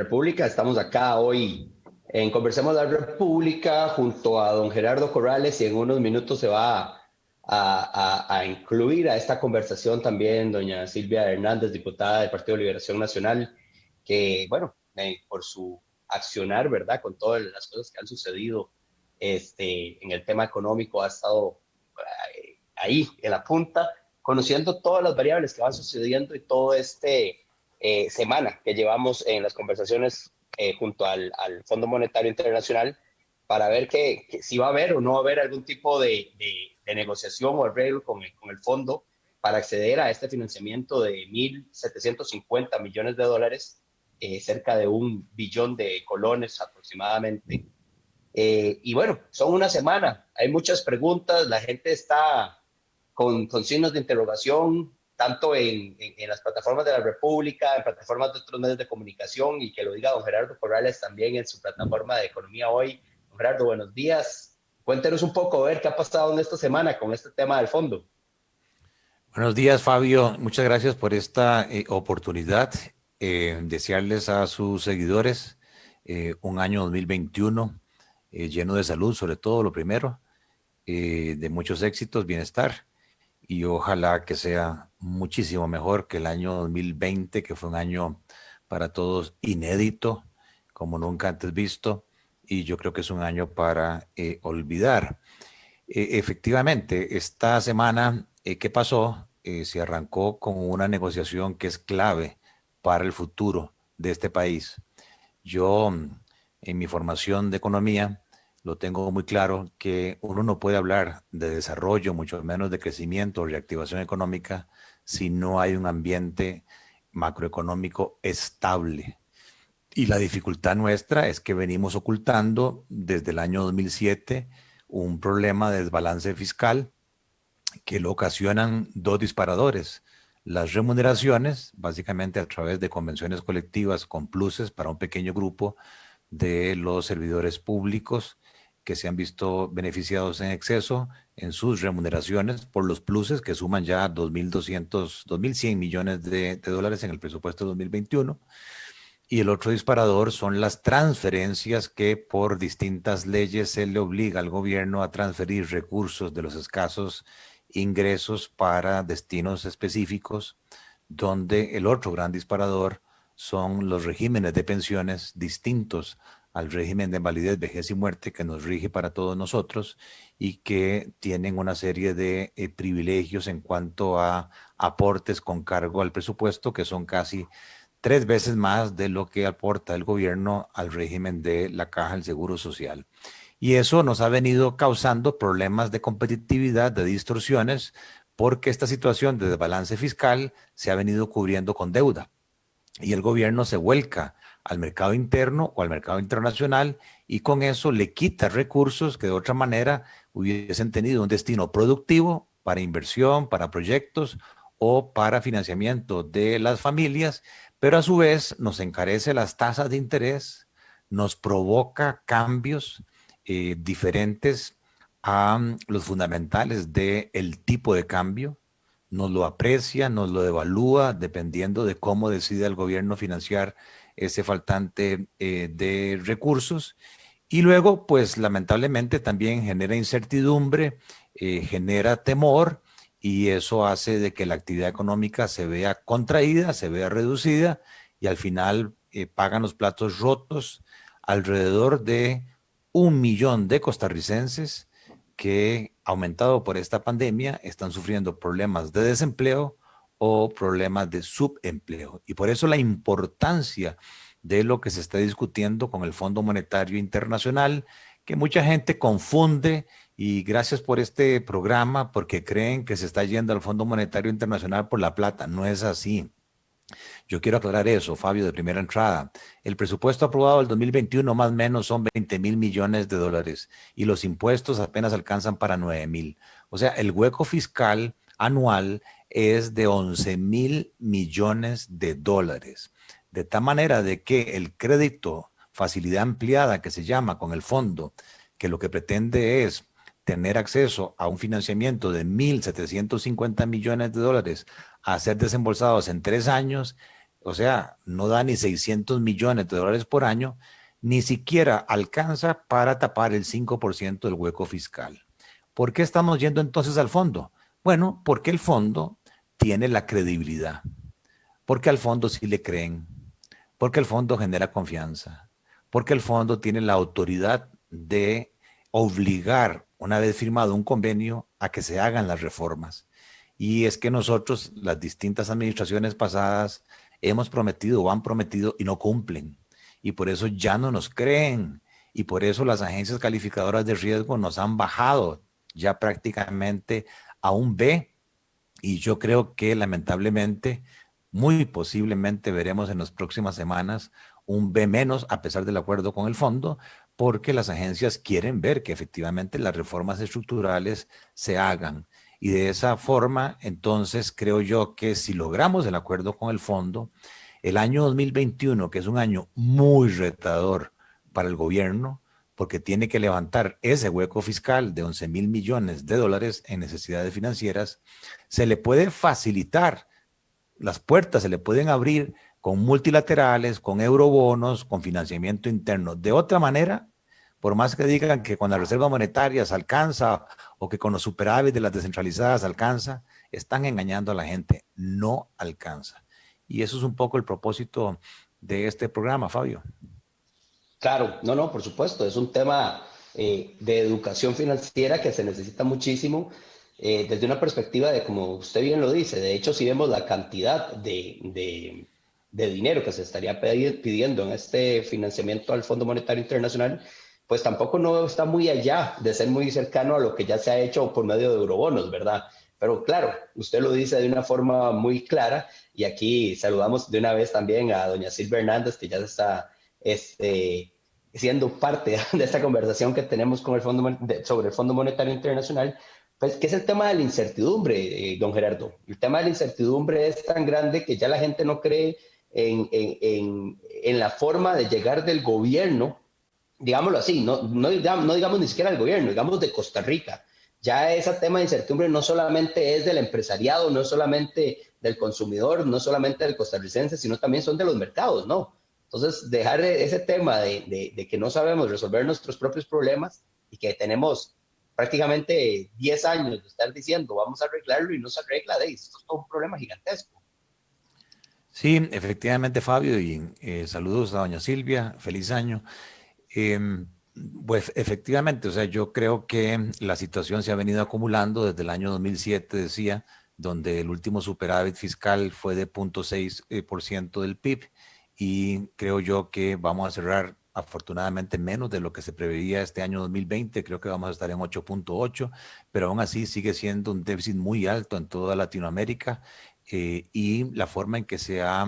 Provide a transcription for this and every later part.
República. Estamos acá hoy en Conversemos la República junto a don Gerardo Corrales y en unos minutos se va a incluir a esta conversación también doña Silvia Hernández, diputada del Partido de Liberación Nacional, que, bueno, por su accionar, ¿verdad? Con todas las cosas que han sucedido en el tema económico, ha estado ahí en la punta, conociendo todas las variables que van sucediendo y todo semana que llevamos en las conversaciones junto al Fondo Monetario Internacional para ver que si va a haber o no va a haber algún tipo de negociación o arreglo con el fondo para acceder a este financiamiento de 1.750 millones de dólares, cerca de 1 billón de colones aproximadamente. Y bueno, son una semana, hay muchas preguntas, la gente está con signos de interrogación, tanto en las plataformas de la República, en plataformas de otros medios de comunicación, y que lo diga don Gerardo Corrales también en su plataforma de Economía Hoy. Don Gerardo, buenos días. Cuéntenos un poco, a ver qué ha pasado en esta semana con este tema del fondo. Buenos días, Fabio. Muchas gracias por esta oportunidad. Desearles a sus seguidores un año 2021 lleno de salud, sobre todo lo primero, de muchos éxitos, bienestar, y ojalá que sea muchísimo mejor que el año 2020, que fue un año para todos inédito, como nunca antes visto, y yo creo que es un año para olvidar. Efectivamente, esta semana, ¿qué pasó? Se arrancó con una negociación que es clave para el futuro de este país. Yo, en mi formación de economía, lo tengo muy claro que uno no puede hablar de desarrollo, mucho menos de crecimiento o reactivación económica, si no hay un ambiente macroeconómico estable. Y la dificultad nuestra es que venimos ocultando desde el año 2007 un problema de desbalance fiscal que lo ocasionan dos disparadores. Las remuneraciones, básicamente a través de convenciones colectivas con pluses para un pequeño grupo de los servidores públicos que se han visto beneficiados en exceso en sus remuneraciones por los pluses que suman ya 2.200, 2.100 millones de dólares en el presupuesto 2021. Y el otro disparador son las transferencias que por distintas leyes se le obliga al gobierno a transferir recursos de los escasos ingresos para destinos específicos, donde el otro gran disparador son los regímenes de pensiones distintos al régimen de invalidez, vejez y muerte que nos rige para todos nosotros y que tienen una serie de privilegios en cuanto a aportes con cargo al presupuesto que son casi 3 veces más de lo que aporta el gobierno al régimen de la Caja del Seguro Social. Y eso nos ha venido causando problemas de competitividad, de distorsiones, porque esta situación de desbalance fiscal se ha venido cubriendo con deuda. Y el gobierno se vuelca al mercado interno o al mercado internacional y con eso le quita recursos que de otra manera hubiesen tenido un destino productivo para inversión, para proyectos o para financiamiento de las familias, pero a su vez nos encarece las tasas de interés, nos provoca cambios diferentes a los fundamentales del tipo de cambio, nos lo aprecia, nos lo devalúa, dependiendo de cómo decide el gobierno financiar ese faltante de recursos. Y luego, pues lamentablemente también genera incertidumbre, genera temor, y eso hace de que la actividad económica se vea contraída, se vea reducida, y al final pagan los platos rotos alrededor de 1 millón de costarricenses que, aumentado por esta pandemia, están sufriendo problemas de desempleo o problemas de subempleo. Y por eso la importancia de lo que se está discutiendo con el Fondo Monetario Internacional, que mucha gente confunde, y gracias por este programa, porque creen que se está yendo al Fondo Monetario Internacional por la plata. No es así. Yo quiero aclarar eso, Fabio, de primera entrada. El presupuesto aprobado del 2021 más o menos son 20.000 millones de dólares y los impuestos apenas alcanzan para 9.000. O sea, el hueco fiscal anual es de 11.000 millones de dólares. De tal manera de que el crédito, facilidad ampliada que se llama con el fondo, que lo que pretende es tener acceso a un financiamiento de 1.750 millones de dólares a ser desembolsados en 3 años, o sea, no da ni 600 millones de dólares por año, ni siquiera alcanza para tapar el 5% del hueco fiscal. ¿Por qué estamos yendo entonces al fondo? Bueno, porque el fondo tiene la credibilidad, porque al fondo sí le creen, porque el fondo genera confianza, porque el fondo tiene la autoridad de obligar, una vez firmado un convenio, a que se hagan las reformas. Y es que nosotros, las distintas administraciones pasadas, hemos prometido o han prometido y no cumplen. Y por eso ya no nos creen. Y por eso las agencias calificadoras de riesgo nos han bajado ya prácticamente a un B. Y yo creo que lamentablemente, muy posiblemente veremos en las próximas semanas un B menos, a pesar del acuerdo con el fondo, porque las agencias quieren ver que efectivamente las reformas estructurales se hagan. Y de esa forma, entonces, creo yo que si logramos el acuerdo con el fondo, el año 2021, que es un año muy retador para el gobierno, porque tiene que levantar ese hueco fiscal de 11,000 millones de dólares en necesidades financieras, se le puede facilitar, las puertas se le pueden abrir con multilaterales, con eurobonos, con financiamiento interno. De otra manera, por más que digan que con la reserva monetaria se alcanza o que con los superávit de las descentralizadas alcanza, están engañando a la gente, no alcanza. Y eso es un poco el propósito de este programa, Fabio. Claro, no, no, por supuesto, es un tema de educación financiera que se necesita muchísimo desde una perspectiva de, como usted bien lo dice, de hecho, si vemos la cantidad de dinero que se estaría pidiendo en este financiamiento al Fondo Monetario Internacional, pues tampoco no está muy allá de ser muy cercano a lo que ya se ha hecho por medio de eurobonos, ¿verdad? Pero claro, usted lo dice de una forma muy clara y aquí saludamos de una vez también a doña Silvia Hernández, que ya está este, siendo parte de esta conversación que tenemos con el sobre el Fondo Monetario Internacional, pues que es el tema de la incertidumbre, don Gerardo. El tema de la incertidumbre es tan grande que ya la gente no cree en la forma de llegar del gobierno, digámoslo así, no digamos ni siquiera del gobierno, digamos de Costa Rica. Ya ese tema de incertidumbre no solamente es del empresariado, no solamente del consumidor, no solamente del costarricense, sino también son de los mercados, ¿no? Entonces, dejar ese tema de que no sabemos resolver nuestros propios problemas y que tenemos prácticamente 10 años de estar diciendo vamos a arreglarlo y no se arregla, esto es todo un problema gigantesco. Sí, efectivamente, Fabio, y saludos a doña Silvia, feliz año. Pues efectivamente, o sea, yo creo que la situación se ha venido acumulando desde el año 2007, decía, donde el último superávit fiscal fue de 0,6% del PIB, y creo yo que vamos a cerrar afortunadamente menos de lo que se preveía este año 2020, creo que vamos a estar en 8,8, pero aún así sigue siendo un déficit muy alto en toda Latinoamérica, y la forma en que se ha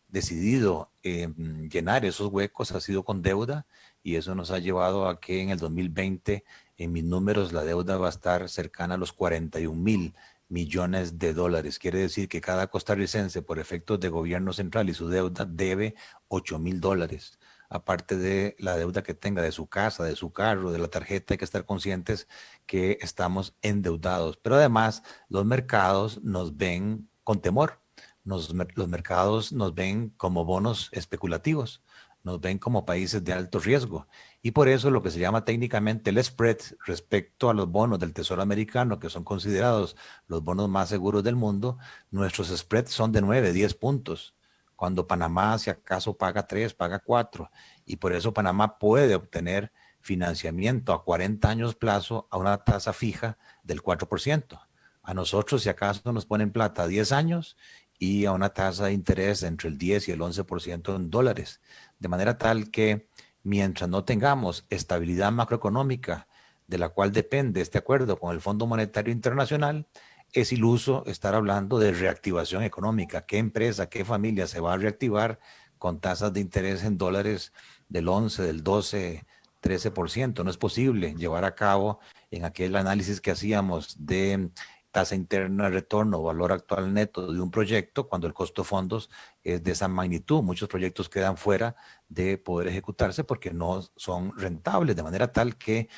decidido llenar esos huecos ha sido con deuda, y eso nos ha llevado a que en el 2020, en mis números, la deuda va a estar cercana a los 41,000 millones de dólares. Quiere decir que cada costarricense, por efectos de gobierno central y su deuda, debe 8,000 dólares. Aparte de la deuda que tenga de su casa, de su carro, de la tarjeta, hay que estar conscientes que estamos endeudados. Pero además, los mercados nos ven con temor. Los mercados nos ven como bonos especulativos, nos ven como países de alto riesgo. Y por eso lo que se llama técnicamente el spread respecto a los bonos del Tesoro americano, que son considerados los bonos más seguros del mundo, nuestros spreads son de 9, 10 puntos. Cuando Panamá, si acaso, paga 3, paga 4. Y por eso Panamá puede obtener financiamiento a 40 años plazo a una tasa fija del 4%. A nosotros, si acaso, nos ponen plata a 10 años y a una tasa de interés entre el 10 y el 11% en dólares. De manera tal que mientras no tengamos estabilidad macroeconómica, de la cual depende este acuerdo con el Fondo Monetario Internacional, es iluso estar hablando de reactivación económica. ¿Qué empresa, qué familia se va a reactivar con tasas de interés en dólares del 11, del 12, 13%? No es posible llevar a cabo en aquel análisis que hacíamos de tasa interna de retorno o valor actual neto de un proyecto cuando el costo de fondos es de esa magnitud. Muchos proyectos quedan fuera de poder ejecutarse porque no son rentables, de manera tal que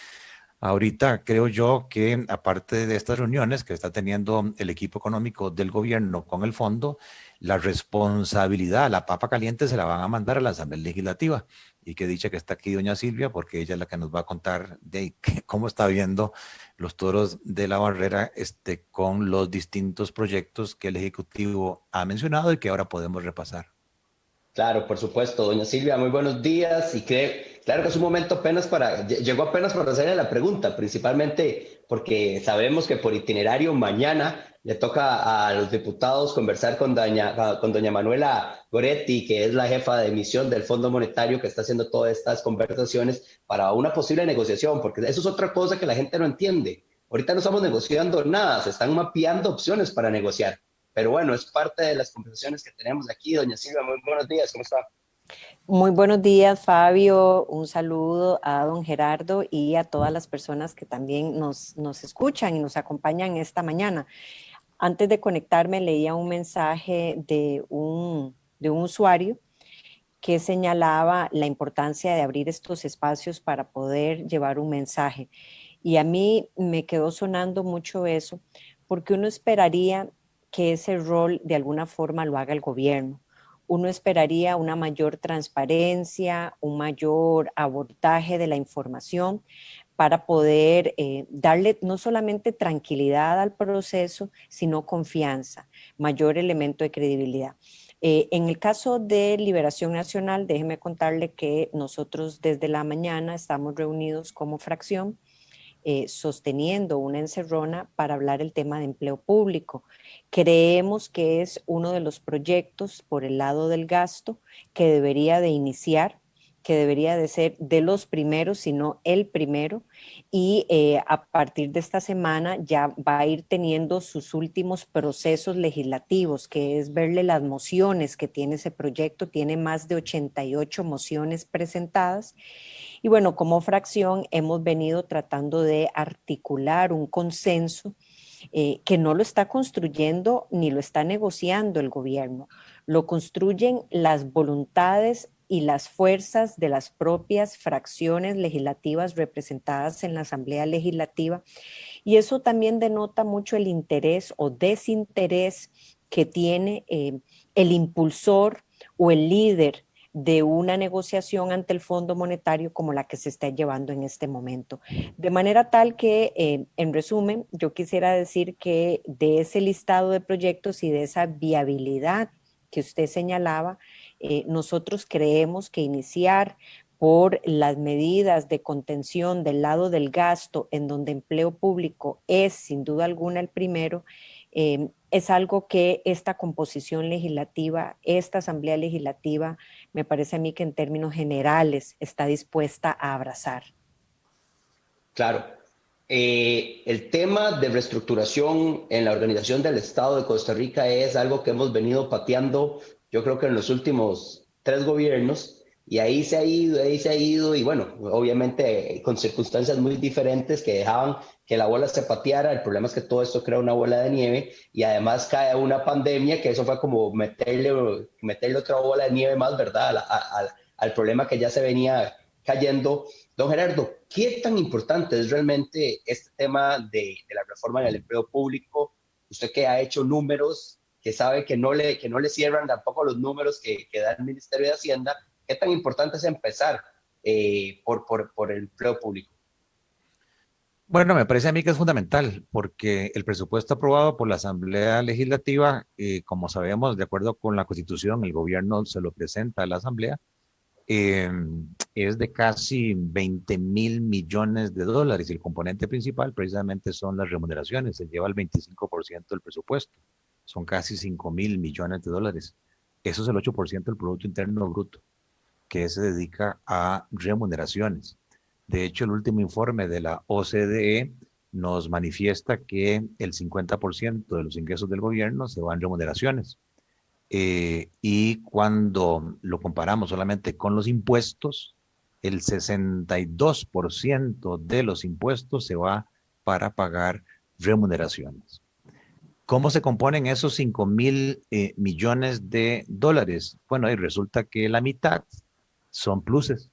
Ahorita creo yo que aparte de estas reuniones que está teniendo el equipo económico del gobierno con el fondo, la responsabilidad, la papa caliente se la van a mandar a la Asamblea Legislativa. Y que dicha que está aquí doña Silvia, porque ella es la que nos va a contar de cómo está viendo los toros de la barrera con los distintos proyectos que el Ejecutivo ha mencionado y que ahora podemos repasar. Claro, por supuesto, doña Silvia, muy buenos días. Claro que es un momento llegó apenas para hacerle la pregunta, principalmente porque sabemos que por itinerario mañana le toca a los diputados conversar con doña Manuela Goretti, que es la jefa de misión del Fondo Monetario que está haciendo todas estas conversaciones para una posible negociación, porque eso es otra cosa que la gente no entiende. Ahorita no estamos negociando nada, se están mapeando opciones para negociar. Pero bueno, es parte de las conversaciones que tenemos aquí. Doña Silvia, muy buenos días, ¿cómo está? Muy buenos días, Fabio. Un saludo a don Gerardo y a todas las personas que también nos escuchan y nos acompañan esta mañana. Antes de conectarme, leía un mensaje de un usuario que señalaba la importancia de abrir estos espacios para poder llevar un mensaje. Y a mí me quedó sonando mucho eso, porque uno esperaría que ese rol de alguna forma lo haga el gobierno. Uno esperaría una mayor transparencia, un mayor abordaje de la información para poder darle no solamente tranquilidad al proceso, sino confianza, mayor elemento de credibilidad. En el caso de Liberación Nacional, déjeme contarle que nosotros desde la mañana estamos reunidos como fracción sosteniendo una encerrona para hablar el tema de empleo público. Creemos que es uno de los proyectos por el lado del gasto que debería de iniciar, que debería de ser de los primeros, sino el primero, y a partir de esta semana ya va a ir teniendo sus últimos procesos legislativos, que es verle las mociones que tiene ese proyecto. Tiene más de 88 mociones presentadas. Y bueno, como fracción hemos venido tratando de articular un consenso que no lo está construyendo ni lo está negociando el gobierno, lo construyen las voluntades y las fuerzas de las propias fracciones legislativas representadas en la Asamblea Legislativa. Y eso también denota mucho el interés o desinterés que tiene el impulsor o el líder de una negociación ante el Fondo Monetario como la que se está llevando en este momento. De manera tal que, en resumen, yo quisiera decir que de ese listado de proyectos y de esa viabilidad que usted señalaba, nosotros creemos que iniciar por las medidas de contención del lado del gasto, en donde empleo público es sin duda alguna el primero, es algo que esta composición legislativa, esta Asamblea Legislativa, me parece a mí que en términos generales está dispuesta a abrazar. Claro. El tema de reestructuración en la organización del Estado de Costa Rica es algo que hemos venido pateando, yo creo que en los últimos 3 gobiernos, y ahí se ha ido, y bueno, obviamente con circunstancias muy diferentes que dejaban que la bola se pateara. El problema es que todo esto crea una bola de nieve y además cae una pandemia, que eso fue como meterle otra bola de nieve más, ¿verdad? Al problema que ya se venía cayendo. Don Gerardo, ¿qué tan importante es realmente este tema de la reforma en el empleo público? Usted que ha hecho números, que sabe que no le cierran tampoco los números que da el Ministerio de Hacienda, ¿qué tan importante es empezar por el empleo público? Bueno, me parece a mí que es fundamental porque el presupuesto aprobado por la Asamblea Legislativa, como sabemos, de acuerdo con la Constitución, el gobierno se lo presenta a la Asamblea, eh, es de casi 20.000 millones de dólares y el componente principal precisamente son las remuneraciones, se lleva el 25% del presupuesto, son casi 5.000 millones de dólares. Eso es el 8% del Producto Interno Bruto que se dedica a remuneraciones. De hecho, el último informe de la OCDE nos manifiesta que el 50% de los ingresos del gobierno se van en remuneraciones. Y cuando lo comparamos solamente con los impuestos, el 62% de los impuestos se va para pagar remuneraciones. ¿Cómo se componen esos 5.000 millones de dólares? Bueno, y resulta que la mitad son pluses.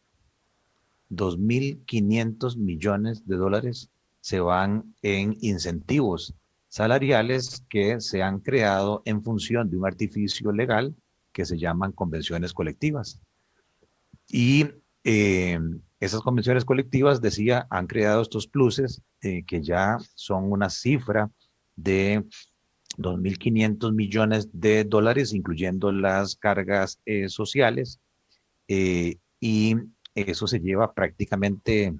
2.500 millones de dólares se van en incentivos salariales que se han creado en función de un artificio legal que se llaman convenciones colectivas. Y esas convenciones colectivas, decía, han creado estos pluses que ya son una cifra de 2.500 millones de dólares, incluyendo las cargas sociales, y eso se lleva prácticamente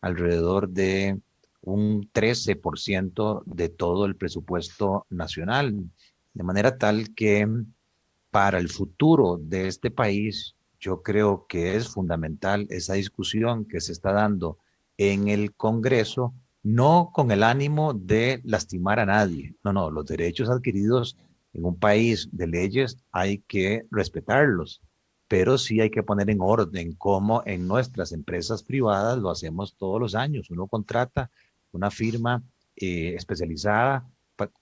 alrededor de un 13% de todo el presupuesto nacional, de manera tal que para el futuro de este país, yo creo que es fundamental esa discusión que se está dando en el Congreso, no con el ánimo de lastimar a nadie. No, no, los derechos adquiridos en un país de leyes hay que respetarlos, pero sí hay que poner en orden como en nuestras empresas privadas lo hacemos todos los años. Uno contrata una firma especializada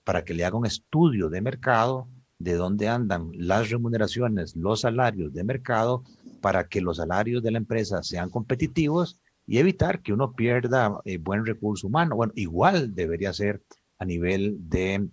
para que le haga un estudio de mercado de dónde andan las remuneraciones, los salarios de mercado, para que los salarios de la empresa sean competitivos y evitar que uno pierda buen recurso humano. Bueno, igual debería ser a nivel de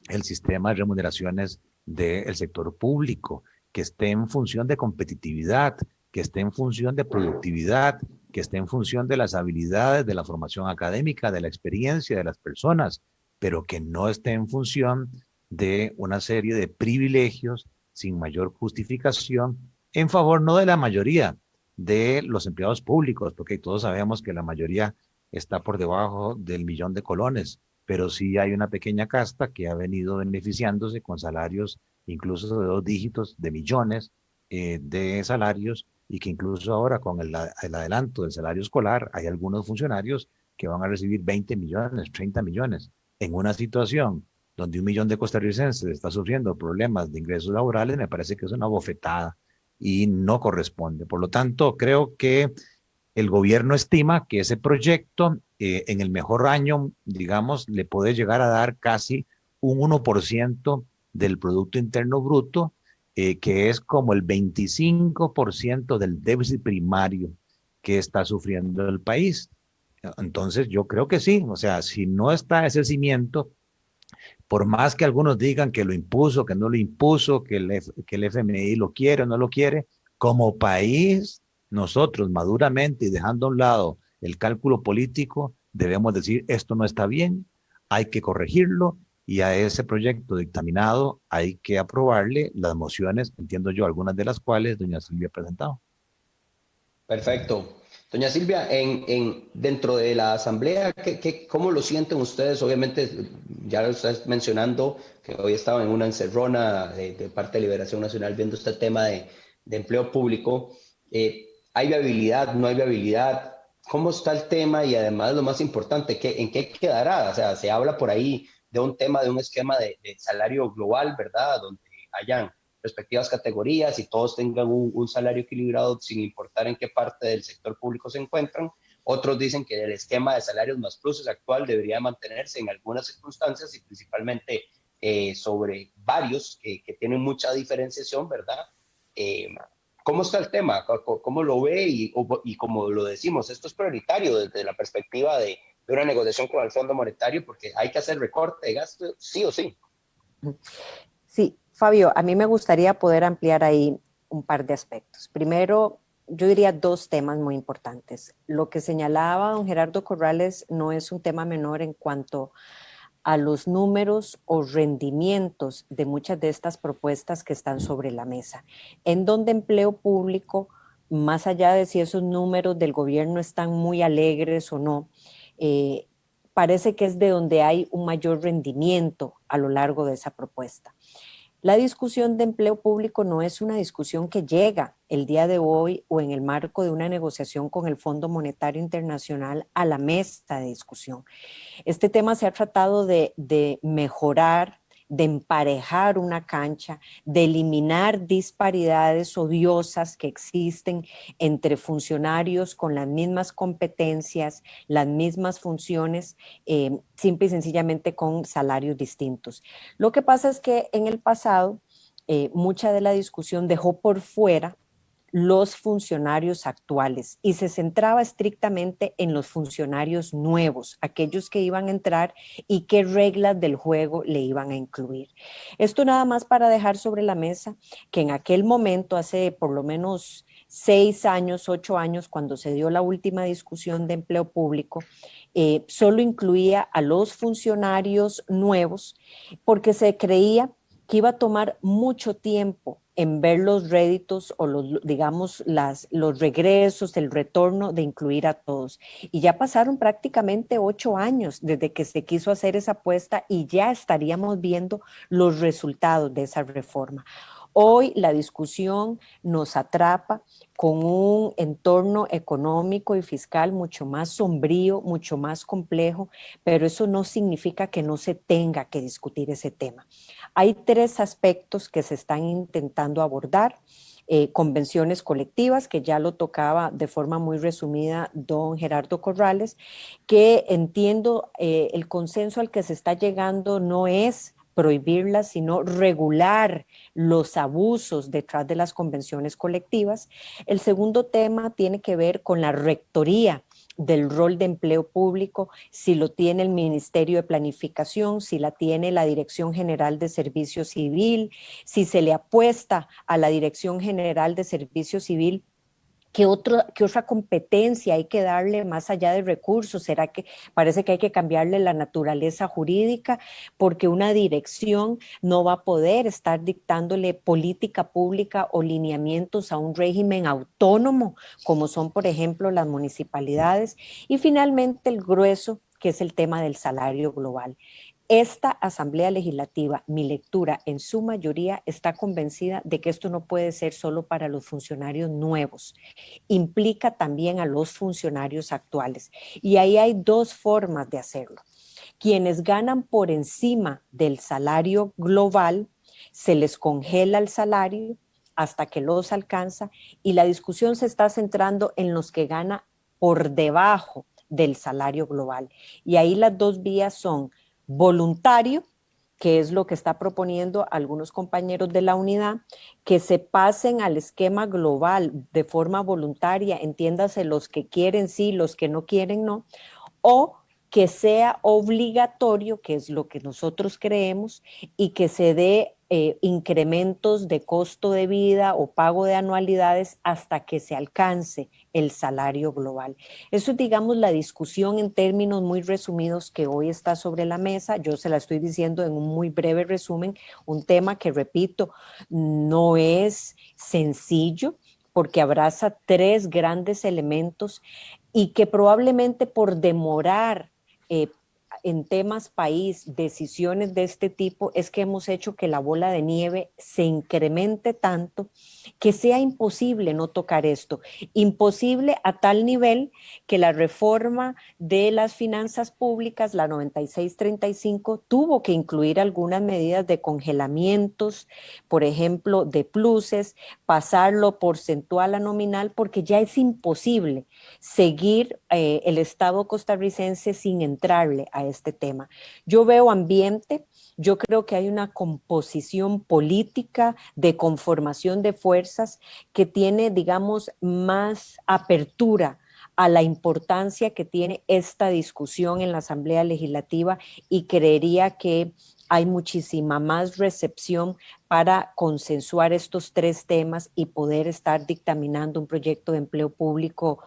el sistema de remuneraciones del sector público, que esté en función de competitividad, que esté en función de productividad, que esté en función de las habilidades, de la formación académica, de la experiencia de las personas, pero que no esté en función de una serie de privilegios sin mayor justificación en favor no de la mayoría de los empleados públicos, porque todos sabemos que la mayoría está por debajo del millón de colones, pero sí hay una pequeña casta que ha venido beneficiándose con salarios incluso de 2 dígitos de millones de salarios, y que incluso ahora con el adelanto del salario escolar hay algunos funcionarios que van a recibir 20 millones, 30 millones, en una situación donde 1 millón de costarricenses está sufriendo problemas de ingresos laborales. Me parece que es una bofetada y no corresponde. Por lo tanto, creo que el gobierno estima que ese proyecto en el mejor año, digamos, le puede llegar a dar casi un 1% del Producto Interno Bruto, que es como el 25% del déficit primario que está sufriendo el país. Entonces, yo creo que sí, o sea, si no está ese cimiento, por más que algunos digan que lo impuso, que no lo impuso, que el FMI lo quiere o no lo quiere, como país, nosotros maduramente y dejando a un lado el cálculo político, debemos decir esto no está bien, hay que corregirlo, y a ese proyecto dictaminado hay que aprobarle las mociones, entiendo yo, algunas de las cuales doña Silvia ha presentado. Perfecto. Doña Silvia, dentro de la Asamblea, ¿cómo lo sienten ustedes? Obviamente, ya lo estás mencionando, que hoy estaba en una encerrona de parte de Liberación Nacional viendo este tema de empleo público. ¿Hay viabilidad? ¿No hay viabilidad? ¿Cómo está el tema? Y además, lo más importante, ¿en qué quedará? O sea, se habla por ahí de un tema, de un esquema de salario global, ¿verdad? Donde hayan respectivas categorías y todos tengan un salario equilibrado sin importar en qué parte del sector público se encuentran. Otros dicen que el esquema de salarios más pluses actual debería mantenerse en algunas circunstancias y principalmente sobre varios que tienen mucha diferenciación, ¿verdad? ¿Cómo está el tema? ¿Cómo lo ve? Y como lo decimos, esto es prioritario desde la perspectiva de una negociación con el Fondo Monetario, porque hay que hacer recorte de gasto sí o sí. Sí, Fabio, a mí me gustaría poder ampliar ahí un par de aspectos. Primero, yo diría dos temas muy importantes. Lo que señalaba don Gerardo Corrales no es un tema menor en cuanto a los números o rendimientos de muchas de estas propuestas que están sobre la mesa, en donde empleo público, más allá de si esos números del gobierno están muy alegres o no, parece que es de donde hay un mayor rendimiento a lo largo de esa propuesta. La discusión de empleo público no es una discusión que llega el día de hoy o en el marco de una negociación con el Fondo Monetario Internacional a la mesa de discusión. Este tema se ha tratado de mejorar, de emparejar una cancha, de eliminar disparidades odiosas que existen entre funcionarios con las mismas competencias, las mismas funciones, simple y sencillamente con salarios distintos. Lo que pasa es que en el pasado mucha de la discusión dejó por fuera los funcionarios actuales y se centraba estrictamente en los funcionarios nuevos, aquellos que iban a entrar y qué reglas del juego le iban a incluir. Esto nada más para dejar sobre la mesa que en aquel momento, hace por lo menos 6 años, 8 años, cuando se dio la última discusión de empleo público, solo incluía a los funcionarios nuevos porque se creía que iba a tomar mucho tiempo en ver los réditos o los, digamos, los regresos, el retorno de incluir a todos. Y ya pasaron prácticamente 8 años desde que se quiso hacer esa apuesta y ya estaríamos viendo los resultados de esa reforma. Hoy la discusión nos atrapa con un entorno económico y fiscal mucho más sombrío, mucho más complejo, pero eso no significa que no se tenga que discutir ese tema. Hay 3 aspectos que se están intentando abordar. Convenciones colectivas, que ya lo tocaba de forma muy resumida don Gerardo Corrales, que entiendo el consenso al que se está llegando no es prohibirlas, sino regular los abusos detrás de las convenciones colectivas. El segundo tema tiene que ver con la rectoría del rol de empleo público, si lo tiene el Ministerio de Planificación, si la tiene la Dirección General de Servicio Civil, si se le apuesta a la Dirección General de Servicio Civil. ¿Qué otra competencia hay que darle más allá de recursos? ¿Será que parece que hay que cambiarle la naturaleza jurídica? Porque una dirección no va a poder estar dictándole política pública o lineamientos a un régimen autónomo, como son, por ejemplo, las municipalidades. Y finalmente, el grueso, que es el tema del salario global. Esta Asamblea Legislativa, mi lectura en su mayoría, está convencida de que esto no puede ser solo para los funcionarios nuevos, implica también a los funcionarios actuales. Y ahí hay 2 formas de hacerlo. Quienes ganan por encima del salario global, se les congela el salario hasta que los alcanza y la discusión se está centrando en los que ganan por debajo del salario global. Y ahí las 2 vías son voluntario, que es lo que está proponiendo algunos compañeros de la unidad, que se pasen al esquema global de forma voluntaria, entiéndase los que quieren sí, los que no quieren no, o que sea obligatorio, que es lo que nosotros creemos, y que se dé incrementos de costo de vida o pago de anualidades hasta que se alcance el salario global. Eso es, digamos, la discusión en términos muy resumidos que hoy está sobre la mesa. Yo se la estoy diciendo en un muy breve resumen, un tema que, repito, no es sencillo porque abraza 3 grandes elementos y que probablemente por demorar en temas país, decisiones de este tipo, es que hemos hecho que la bola de nieve se incremente tanto que sea imposible no tocar esto. Imposible a tal nivel que la reforma de las finanzas públicas, la 9635, tuvo que incluir algunas medidas de congelamientos, por ejemplo, de pluses, pasarlo porcentual a nominal, porque ya es imposible seguir el Estado costarricense sin entrarle a este tema. Yo veo ambiente, yo creo que hay una composición política de conformación de fuerzas que tiene, digamos, más apertura a la importancia que tiene esta discusión en la Asamblea Legislativa y creería que hay muchísima más recepción para consensuar estos 3 temas y poder estar dictaminando un proyecto de empleo público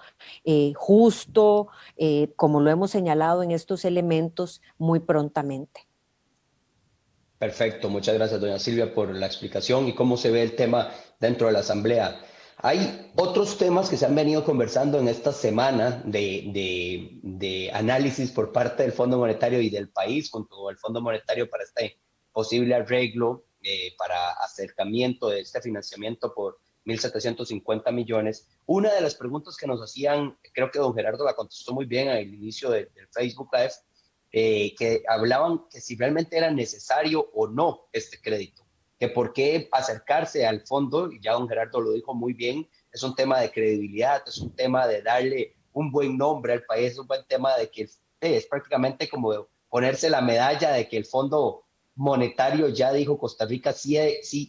justo, como lo hemos señalado en estos elementos, muy prontamente. Perfecto, muchas gracias, doña Silvia, por la explicación y cómo se ve el tema dentro de la Asamblea. Hay otros temas que se han venido conversando en esta semana de análisis por parte del Fondo Monetario y del país, junto al Fondo Monetario para este posible arreglo para acercamiento de este financiamiento por 1.750 millones. Una de las preguntas que nos hacían, creo que don Gerardo la contestó muy bien al inicio del Facebook Live, que hablaban que si realmente era necesario o no este crédito, que por qué acercarse al fondo, y ya don Gerardo lo dijo muy bien, es un tema de credibilidad, es un tema de darle un buen nombre al país, es un buen tema de que es prácticamente como ponerse la medalla de que el Fondo Monetario ya dijo Costa Rica sí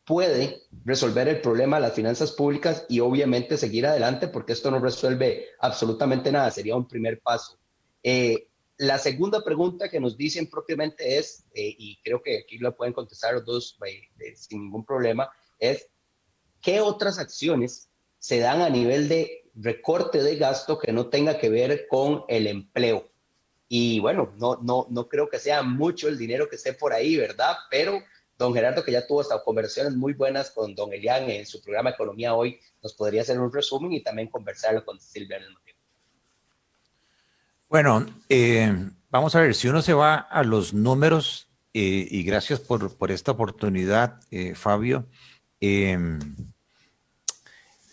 puede resolver el problema de las finanzas públicas y obviamente seguir adelante, porque esto no resuelve absolutamente nada, sería un primer paso. La segunda pregunta que nos dicen propiamente es, y creo que aquí lo pueden contestar los dos sin ningún problema, es ¿qué otras acciones se dan a nivel de recorte de gasto que no tenga que ver con el empleo? Y bueno, no creo que sea mucho el dinero que esté por ahí, ¿verdad? Pero don Gerardo, que ya tuvo hasta conversaciones muy buenas con don Elian en su programa Economía Hoy, nos podría hacer un resumen y también conversarlo con Silvia al mismo tiempo. Bueno, vamos a ver, si uno se va a los números, y gracias por esta oportunidad, Fabio.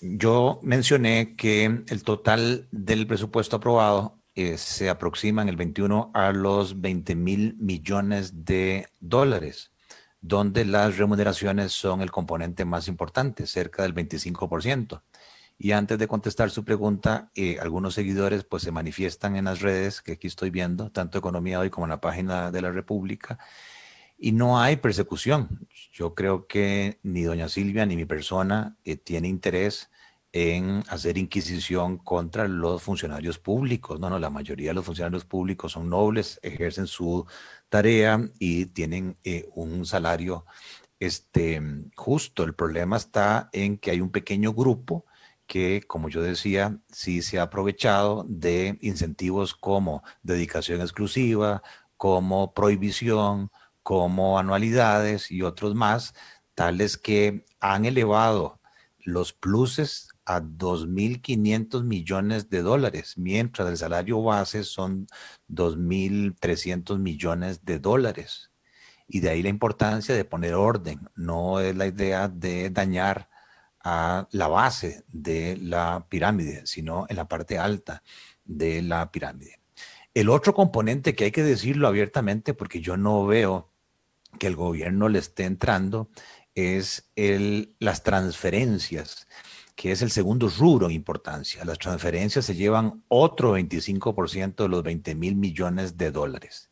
Yo mencioné que el total del presupuesto aprobado se aproxima en el 21 a los 20.000 millones de dólares, donde las remuneraciones son el componente más importante, cerca del 25%. Y antes de contestar su pregunta, algunos seguidores pues se manifiestan en las redes que aquí estoy viendo, tanto Economía Hoy como en la página de la República, y no hay persecución. Yo creo que ni doña Silvia ni mi persona tiene interés en hacer inquisición contra los funcionarios públicos. No, la mayoría de los funcionarios públicos son nobles, ejercen su tarea y tienen un salario justo. El problema está en que hay un pequeño grupo que, como yo decía, sí se ha aprovechado de incentivos como dedicación exclusiva, como prohibición, como anualidades y otros más, tales que han elevado los pluses a 2.500 millones de dólares, mientras el salario base son 2.300 millones de dólares. Y de ahí la importancia de poner orden. No es la idea de dañar a la base de la pirámide, sino en la parte alta de la pirámide. El otro componente que hay que decirlo abiertamente, porque yo no veo que el gobierno le esté entrando, es las transferencias, que es el segundo rubro en importancia. Las transferencias se llevan otro 25% de los 20.000 millones de dólares.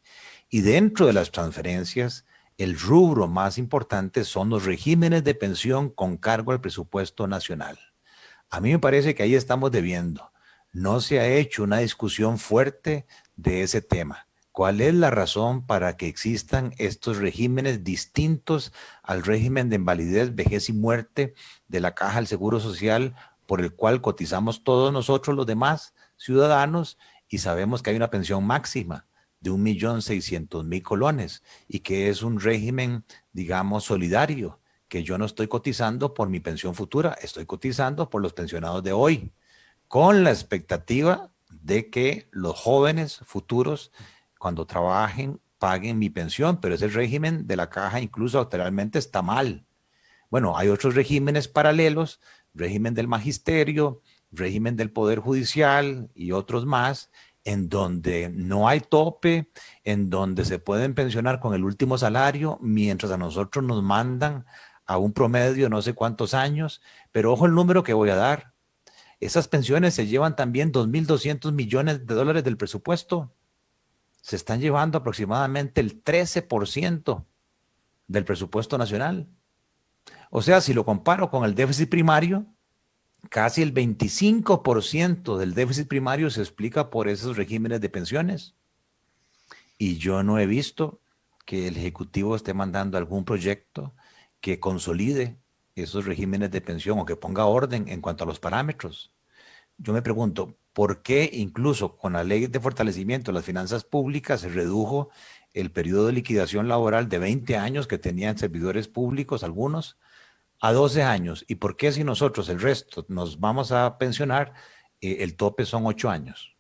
Y dentro de las transferencias, el rubro más importante son los regímenes de pensión con cargo al presupuesto nacional. A mí me parece que ahí estamos debiendo. No se ha hecho una discusión fuerte de ese tema. ¿Cuál es la razón para que existan estos regímenes distintos al régimen de invalidez, vejez y muerte de la Caja del Seguro Social, por el cual cotizamos todos nosotros los demás ciudadanos y sabemos que hay una pensión máxima de 1.600.000 colones y que es un régimen, digamos, solidario, que yo no estoy cotizando por mi pensión futura, estoy cotizando por los pensionados de hoy, con la expectativa de que los jóvenes futuros, cuando trabajen, paguen mi pensión, pero ese régimen de la caja incluso actualmente está mal. Bueno, hay otros regímenes paralelos, régimen del magisterio, régimen del Poder Judicial y otros más, en donde no hay tope, en donde se pueden pensionar con el último salario, mientras a nosotros nos mandan a un promedio no sé cuántos años, pero ojo el número que voy a dar. Esas pensiones se llevan también 2.200 millones de dólares del presupuesto. Se están llevando aproximadamente el 13% del presupuesto nacional. O sea, si lo comparo con el déficit primario, casi el 25% del déficit primario se explica por esos regímenes de pensiones. Y yo no he visto que el Ejecutivo esté mandando algún proyecto que consolide esos regímenes de pensión o que ponga orden en cuanto a los parámetros. Yo me pregunto, ¿por qué incluso con la ley de fortalecimiento de las finanzas públicas se redujo el periodo de liquidación laboral de 20 años que tenían servidores públicos, algunos, a 12 años? ¿Y por qué si nosotros, el resto, nos vamos a pensionar, el tope son 8 años?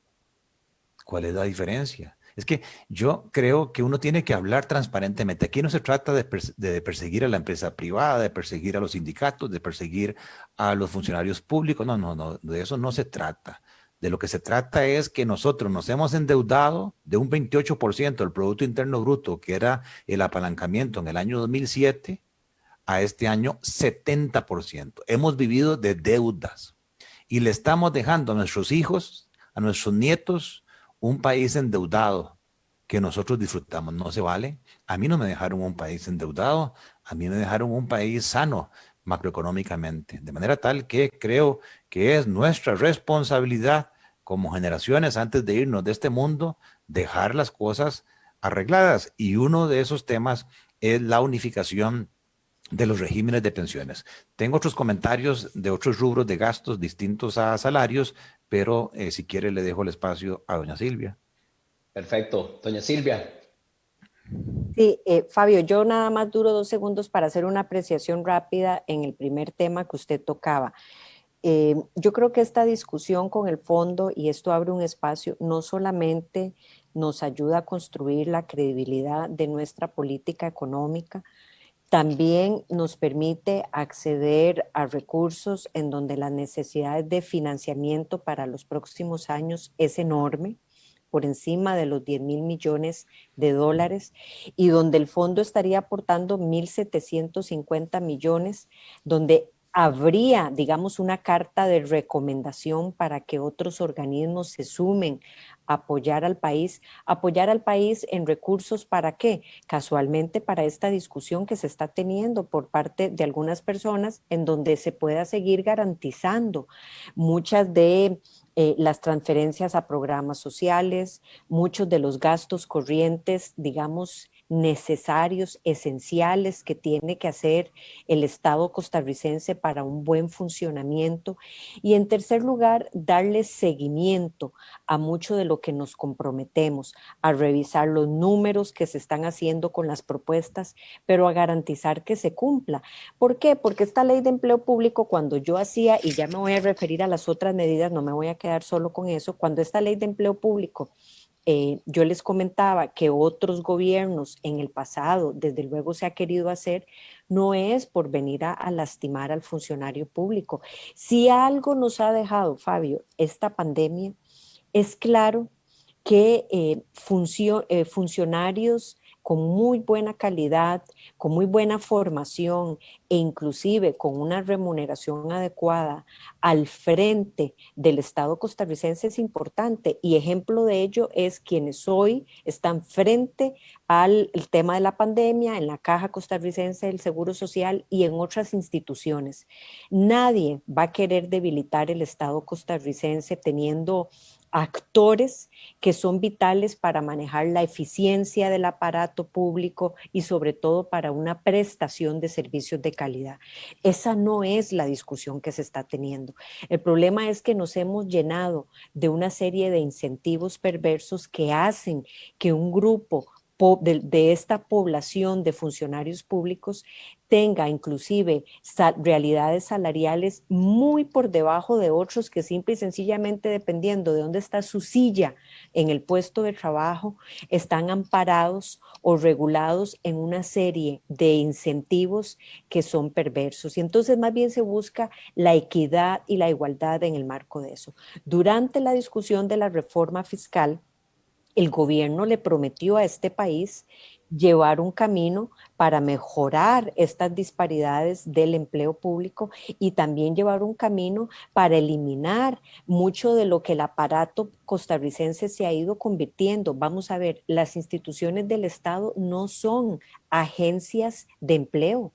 ¿Cuál es la diferencia? Es que yo creo que uno tiene que hablar transparentemente. Aquí no se trata de perseguir a la empresa privada, de perseguir a los sindicatos, de perseguir a los funcionarios públicos. No, de eso no se trata. De lo que se trata es que nosotros nos hemos endeudado de un 28% del Producto Interno Bruto, que era el apalancamiento en el año 2007, a este año 70%. Hemos vivido de deudas y le estamos dejando a nuestros hijos, a nuestros nietos, un país endeudado que nosotros disfrutamos. No se vale. A mí no me dejaron un país endeudado, a mí me dejaron un país sano macroeconómicamente, de manera tal que creo que es nuestra responsabilidad como generaciones antes de irnos de este mundo, dejar las cosas arregladas. Y uno de esos temas es la unificación de los regímenes de pensiones. Tengo otros comentarios de otros rubros de gastos distintos a salarios, pero si quiere le dejo el espacio a doña Silvia. Perfecto. Doña Silvia. Sí, Fabio, yo nada más duro 2 segundos para hacer una apreciación rápida en el primer tema que usted tocaba. Yo creo que esta discusión con el fondo, y esto abre un espacio, no solamente nos ayuda a construir la credibilidad de nuestra política económica, también nos permite acceder a recursos en donde las necesidades de financiamiento para los próximos años es enorme, por encima de los 10.000 millones de dólares, y donde el fondo estaría aportando 1.750 millones, donde habría, digamos, una carta de recomendación para que otros organismos se sumen a apoyar al país en recursos. ¿Para qué? Casualmente para esta discusión que se está teniendo por parte de algunas personas en donde se pueda seguir garantizando muchas de las transferencias a programas sociales, muchos de los gastos corrientes, digamos, necesarios, esenciales que tiene que hacer el Estado costarricense para un buen funcionamiento. Y en tercer lugar, darle seguimiento a mucho de lo que nos comprometemos, a revisar los números que se están haciendo con las propuestas, pero a garantizar que se cumpla. ¿Por qué? Porque esta ley de empleo público, cuando yo hacía, y ya me voy a referir a las otras medidas, no me voy a quedar solo con eso, cuando esta ley de empleo público yo les comentaba que otros gobiernos en el pasado, desde luego se ha querido hacer, no es por venir a lastimar al funcionario público. Si algo nos ha dejado, Fabio, esta pandemia, es claro que funcionarios con muy buena calidad, con muy buena formación e inclusive con una remuneración adecuada al frente del Estado costarricense es importante, y ejemplo de ello es quienes hoy están frente al tema de la pandemia en la Caja Costarricense del Seguro Social y en otras instituciones. Nadie va a querer debilitar el Estado costarricense teniendo actores que son vitales para manejar la eficiencia del aparato público y sobre todo para una prestación de servicios de calidad. Esa no es la discusión que se está teniendo. El problema es que nos hemos llenado de una serie de incentivos perversos que hacen que un grupo de esta población de funcionarios públicos tenga inclusive realidades salariales muy por debajo de otros que simple y sencillamente, dependiendo de dónde está su silla en el puesto de trabajo, están amparados o regulados en una serie de incentivos que son perversos. Y entonces más bien se busca la equidad y la igualdad en el marco de eso. Durante la discusión de la reforma fiscal, el gobierno le prometió a este país llevar un camino para mejorar estas disparidades del empleo público y también llevar un camino para eliminar mucho de lo que el aparato costarricense se ha ido convirtiendo. Vamos a ver, las instituciones del Estado no son agencias de empleo.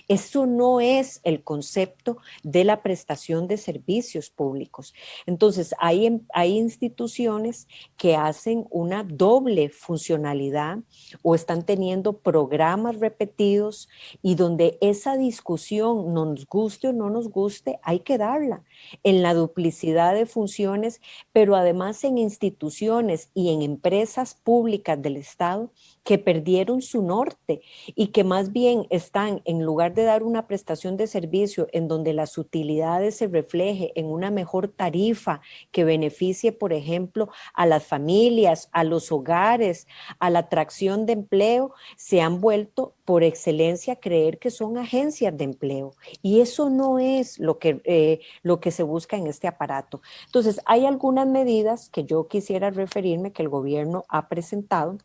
Eso no es el concepto de la prestación de servicios públicos. Entonces, hay instituciones que hacen una doble funcionalidad o están teniendo programas repetidos, y donde esa discusión, nos guste o no nos guste, hay que darla en la duplicidad de funciones, pero además en instituciones y en empresas públicas del Estado que perdieron su norte y que más bien están, en lugar de dar una prestación de servicio en donde las utilidades se refleje en una mejor tarifa que beneficie, por ejemplo, a las familias, a los hogares, a la atracción de empleo, se han vuelto por excelencia a creer que son agencias de empleo. Y eso no es lo que se busca en este aparato. Entonces, hay algunas medidas que yo quisiera referirme que el gobierno ha presentado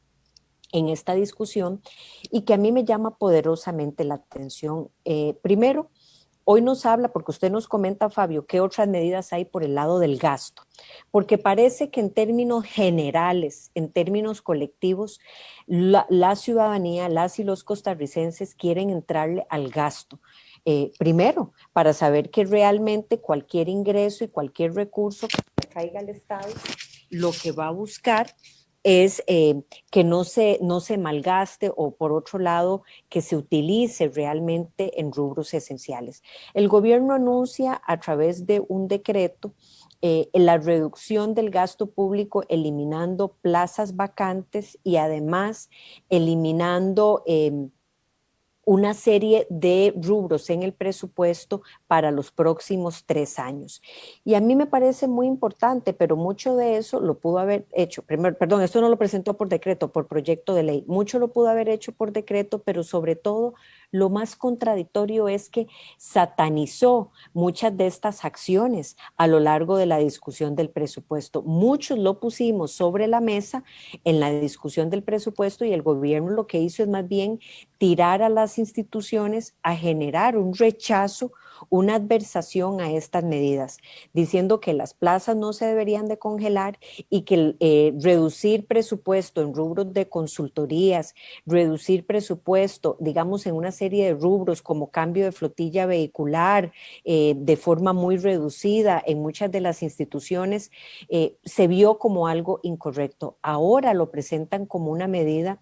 en esta discusión y que a mí me llama poderosamente la atención. Primero, hoy nos habla, porque usted nos comenta, Fabio, qué otras medidas hay por el lado del gasto, porque parece que en términos generales, en términos colectivos, la ciudadanía, las y los costarricenses quieren entrarle al gasto. Primero, para saber que realmente cualquier ingreso y cualquier recurso que caiga al Estado, lo que va a buscar es que no se malgaste, o por otro lado, que se utilice realmente en rubros esenciales. El gobierno anuncia a través de un decreto la reducción del gasto público, eliminando plazas vacantes y además eliminando una serie de rubros en el presupuesto para los próximos 3 años. Y a mí me parece muy importante, pero mucho de eso lo pudo haber hecho, primero, perdón, esto no lo presentó por decreto, por proyecto de ley, mucho lo pudo haber hecho por decreto, pero sobre todo lo más contradictorio es que satanizó muchas de estas acciones a lo largo de la discusión del presupuesto. Muchos lo pusimos sobre la mesa en la discusión del presupuesto y el gobierno lo que hizo es más bien tirar a las instituciones a generar un rechazo, una adversación a estas medidas, diciendo que las plazas no se deberían de congelar y que reducir presupuesto en rubros de consultorías, reducir presupuesto, digamos, en una serie de rubros como cambio de flotilla vehicular, de forma muy reducida en muchas de las instituciones, se vio como algo incorrecto. Ahora lo presentan como una medida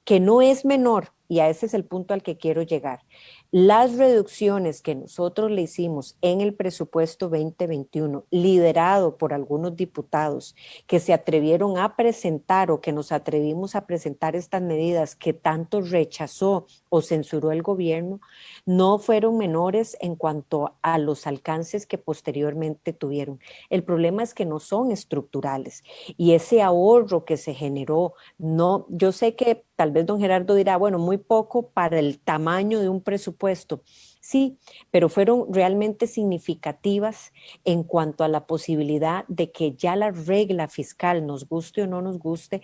que no es menor, y a ese es el punto al que quiero llegar. Las reducciones que nosotros le hicimos en el presupuesto 2021, liderado por algunos diputados que se atrevieron a presentar, o que nos atrevimos a presentar estas medidas que tanto rechazó o censuró el gobierno, no fueron menores en cuanto a los alcances que posteriormente tuvieron. El problema es que no son estructurales, y ese ahorro que se generó, no, yo sé que tal vez don Gerardo dirá, bueno, muy poco para el tamaño de un presupuesto. Sí, pero fueron realmente significativas en cuanto a la posibilidad de que ya la regla fiscal, nos guste o no nos guste,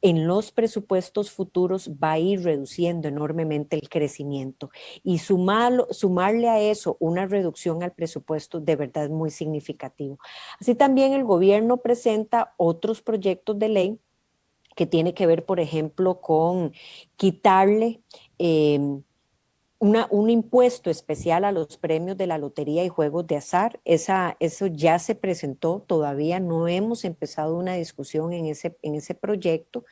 en los presupuestos futuros va a ir reduciendo enormemente el crecimiento. Y sumarle a eso una reducción al presupuesto de verdad es muy significativo. Así también el gobierno presenta otros proyectos de ley que tiene que ver, por ejemplo, con quitarle un impuesto especial a los premios de la lotería y juegos de azar. Eso ya se presentó, todavía no hemos empezado una discusión en ese proyecto.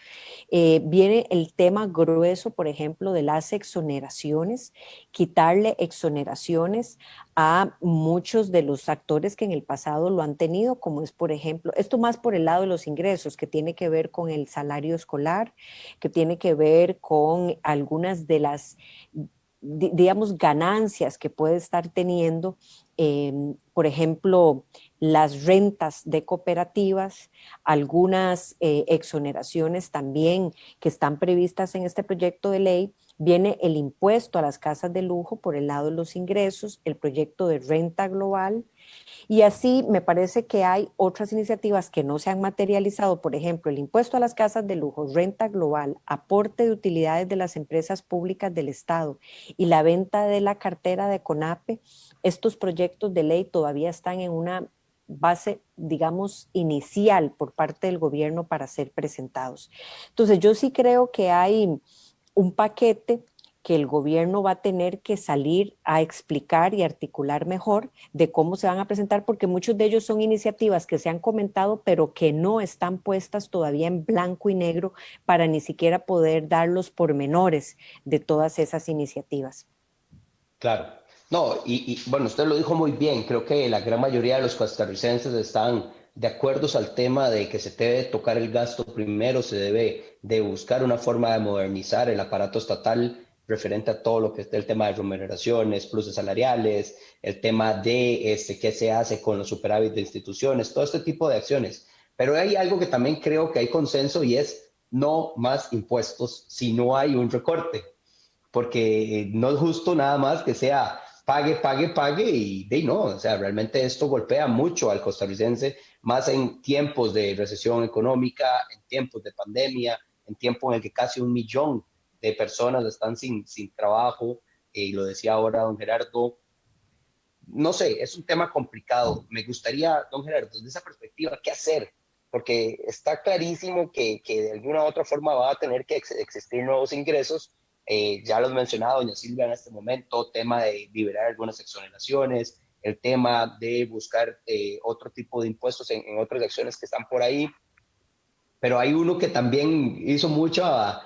Viene el tema grueso, por ejemplo, de las exoneraciones, quitarle exoneraciones a muchos de los actores que en el pasado lo han tenido, como es, por ejemplo, esto más por el lado de los ingresos, que tiene que ver con el salario escolar, que tiene que ver con algunas de las, digamos, ganancias que puede estar teniendo, por ejemplo, las rentas de cooperativas, algunas exoneraciones también que están previstas en este proyecto de ley. Viene el impuesto a las casas de lujo por el lado de los ingresos, el proyecto de renta global, y así me parece que hay otras iniciativas que no se han materializado, por ejemplo, el impuesto a las casas de lujo, renta global, aporte de utilidades de las empresas públicas del Estado y la venta de la cartera de CONAPE. Estos proyectos de ley todavía están en una base, digamos, inicial por parte del gobierno para ser presentados. Entonces, yo sí creo que hay un paquete que el gobierno va a tener que salir a explicar y articular mejor de cómo se van a presentar, porque muchos de ellos son iniciativas que se han comentado, pero que no están puestas todavía en blanco y negro para ni siquiera poder dar los pormenores de todas esas iniciativas. Claro. No, bueno, usted lo dijo muy bien. Creo que la gran mayoría de los costarricenses están de acuerdo al tema de que se debe tocar el gasto primero, se debe de buscar una forma de modernizar el aparato estatal referente a todo lo que es el tema de remuneraciones, pluses salariales, el tema de qué se hace con los superávit de instituciones, todo este tipo de acciones. Pero hay algo que también creo que hay consenso y es no más impuestos si no hay un recorte, porque no es justo nada más que sea pague, pague, pague y de no, o sea, realmente esto golpea mucho al costarricense, más en tiempos de recesión económica, en tiempos de pandemia, en tiempo en el que casi 1 millón de personas están sin trabajo, y lo decía ahora don Gerardo, no sé, es un tema complicado. Me gustaría, don Gerardo, desde esa perspectiva, ¿qué hacer? Porque está clarísimo que de alguna u otra forma va a tener que existir nuevos ingresos. Ya los mencionaba doña Silvia en este momento, tema de liberar algunas exoneraciones, el tema de buscar otro tipo de impuestos en otras acciones que están por ahí. Pero hay uno que también hizo mucha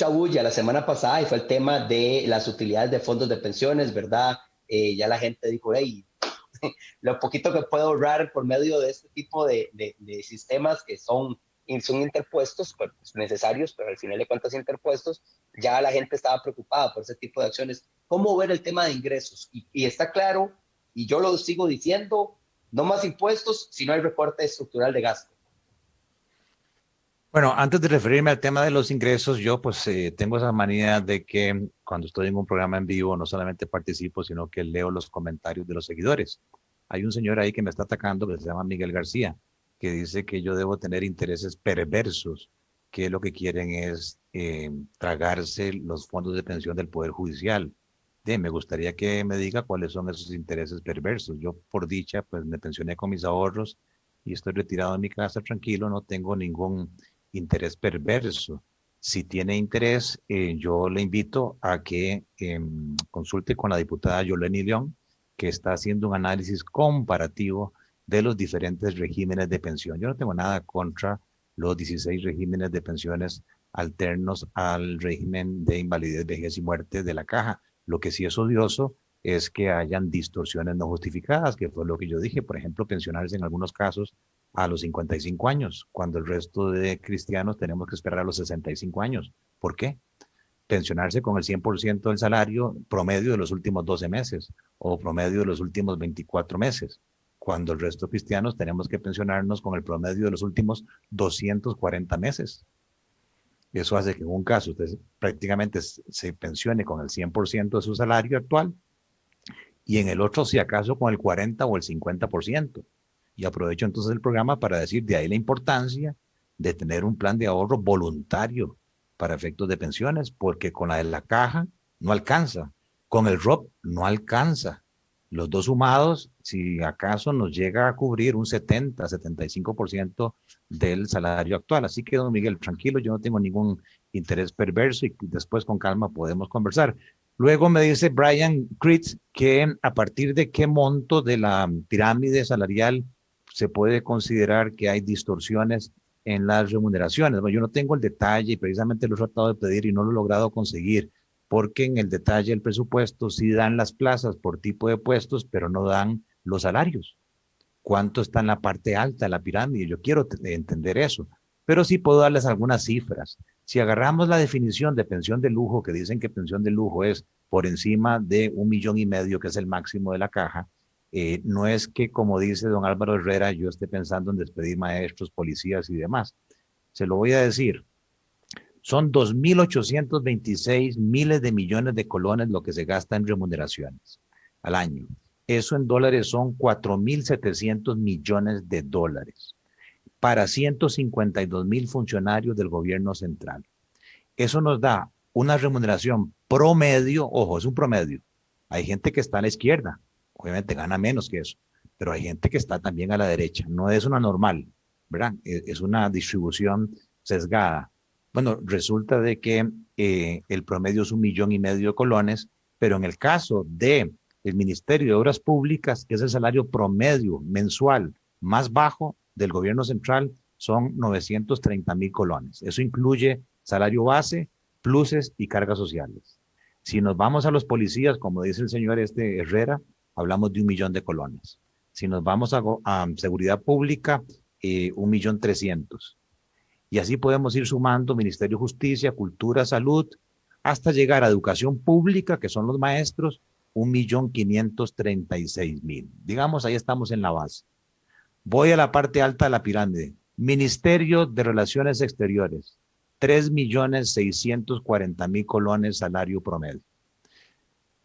bulla la semana pasada y fue el tema de las utilidades de fondos de pensiones, ¿verdad? Ya la gente dijo, hey, lo poquito que puedo ahorrar por medio de este tipo de sistemas que son interpuestos, pues, necesarios, pero al final de cuentas interpuestos, ya la gente estaba preocupada por ese tipo de acciones. ¿Cómo ver el tema de ingresos? Y está claro, y yo lo sigo diciendo, no más impuestos si no hay recorte estructural de gasto. Bueno, antes de referirme al tema de los ingresos, yo pues tengo esa manía de que cuando estoy en un programa en vivo no solamente participo, sino que leo los comentarios de los seguidores. Hay un señor ahí que me está atacando que se llama Miguel García, que dice que yo debo tener intereses perversos, que lo que quieren es tragarse los fondos de pensión del Poder Judicial. Me gustaría que me diga cuáles son esos intereses perversos. Yo, por dicha, pues me pensioné con mis ahorros y estoy retirado en mi casa tranquilo, no tengo ningún interés perverso. Si tiene interés, yo le invito a que consulte con la diputada Yoleni León, que está haciendo un análisis comparativo de los diferentes regímenes de pensión. Yo no tengo nada contra los 16 regímenes de pensiones alternos al régimen de invalidez, vejez y muerte de la Caja. Lo que sí es odioso es que hayan distorsiones no justificadas, que fue lo que yo dije, por ejemplo, pensionarse en algunos casos a los 55 años, cuando el resto de cristianos tenemos que esperar a los 65 años. ¿Por qué? Pensionarse con el 100% del salario promedio de los últimos 12 meses o promedio de los últimos 24 meses, cuando el resto de cristianos tenemos que pensionarnos con el promedio de los últimos 240 meses. Eso hace que en un caso usted prácticamente se pensione con el 100% de su salario actual y en el otro, si acaso, con el 40 o el 50%. Y aprovecho entonces el programa para decir de ahí la importancia de tener un plan de ahorro voluntario para efectos de pensiones, porque con la de la Caja no alcanza, con el ROP no alcanza. Los dos sumados, si acaso nos llega a cubrir un 70-75% del salario actual. Así que, don Miguel, tranquilo, yo no tengo ningún interés perverso y después con calma podemos conversar. Luego me dice Brian Critz que a partir de qué monto de la pirámide salarial se puede considerar que hay distorsiones en las remuneraciones. Bueno, yo no tengo el detalle y precisamente lo he tratado de pedir y no lo he logrado conseguir, porque en el detalle del presupuesto sí dan las plazas por tipo de puestos, pero no dan los salarios. ¿Cuánto está en la parte alta de la pirámide? Yo quiero entender eso, pero sí puedo darles algunas cifras. Si agarramos la definición de pensión de lujo, que dicen que pensión de lujo es por encima de 1,5 millones, que es el máximo de la Caja, no es que, como dice don Álvaro Herrera, yo esté pensando en despedir maestros, policías y demás. Se lo voy a decir. Son 2.826 miles de millones de colones lo que se gasta en remuneraciones al año. Eso en dólares son 4.700 millones de dólares para 152.000 funcionarios del gobierno central. Eso nos da una remuneración promedio, ojo, es un promedio. Hay gente que está a la izquierda, obviamente gana menos que eso, pero hay gente que está también a la derecha. No es una normal, ¿verdad? Es una distribución sesgada. Bueno, resulta de que el promedio es 1,5 millones de colones, pero en el caso del Ministerio de Obras Públicas, que es el salario promedio mensual más bajo del gobierno central, son 930,000 colones. Eso incluye salario base, pluses y cargas sociales. Si nos vamos a los policías, como dice el señor Herrera, hablamos de 1 millón de colones. Si nos vamos a seguridad pública, 1,300,000. Y así podemos ir sumando Ministerio de Justicia, Cultura, Salud, hasta llegar a Educación Pública, que son los maestros, 1,536,000. Digamos, ahí estamos en la base. Voy a la parte alta de la pirámide. Ministerio de Relaciones Exteriores, 3,640,000 colones salario promedio.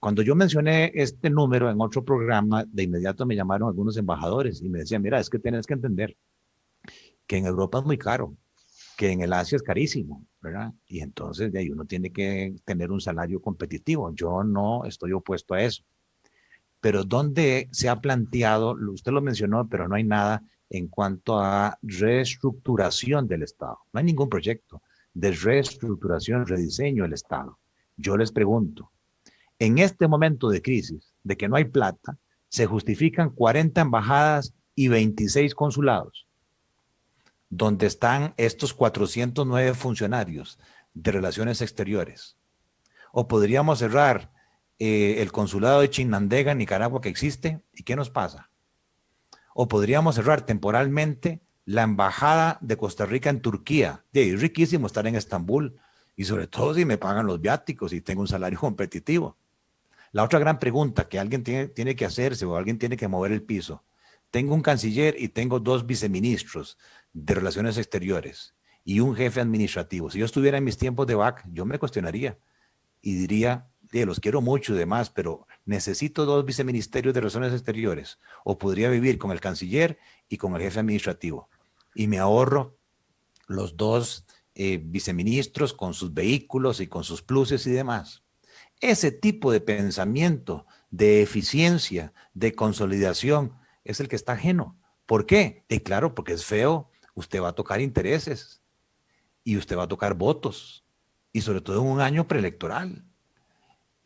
Cuando yo mencioné este número en otro programa, de inmediato me llamaron algunos embajadores y me decían, mira, es que tienes que entender que en Europa es muy caro, que en el Asia es carísimo, ¿verdad? Y entonces de ahí uno tiene que tener un salario competitivo. Yo no estoy opuesto a eso. pero ¿dónde se ha planteado, usted lo mencionó, pero no hay nada en cuanto a reestructuración del Estado? No hay ningún proyecto de reestructuración, rediseño del Estado. Yo les pregunto, en este momento de crisis, de que no hay plata, se justifican 40 embajadas y 26 consulados, donde están estos 409 funcionarios de relaciones exteriores. O podríamos cerrar el consulado de Chinandega en Nicaragua que existe, ¿y qué nos pasa? O podríamos cerrar temporalmente la embajada de Costa Rica en Turquía. Es riquísimo estar en Estambul, y sobre todo si me pagan los viáticos y tengo un salario competitivo. La otra gran pregunta que alguien tiene que hacerse o alguien tiene que mover el piso. Tengo un canciller y tengo 2 viceministros de Relaciones Exteriores y un jefe administrativo. Si yo estuviera en mis tiempos de VAC, yo me cuestionaría y diría, los quiero mucho y demás, pero necesito 2 viceministerios de Relaciones Exteriores, o podría vivir con el canciller y con el jefe administrativo. Y me ahorro los 2 viceministros con sus vehículos y con sus pluses y demás. Ese tipo de pensamiento, de eficiencia, de consolidación, es el que está ajeno. ¿Por qué? Claro, porque es feo. Usted va a tocar intereses y usted va a tocar votos, y sobre todo en un año preelectoral.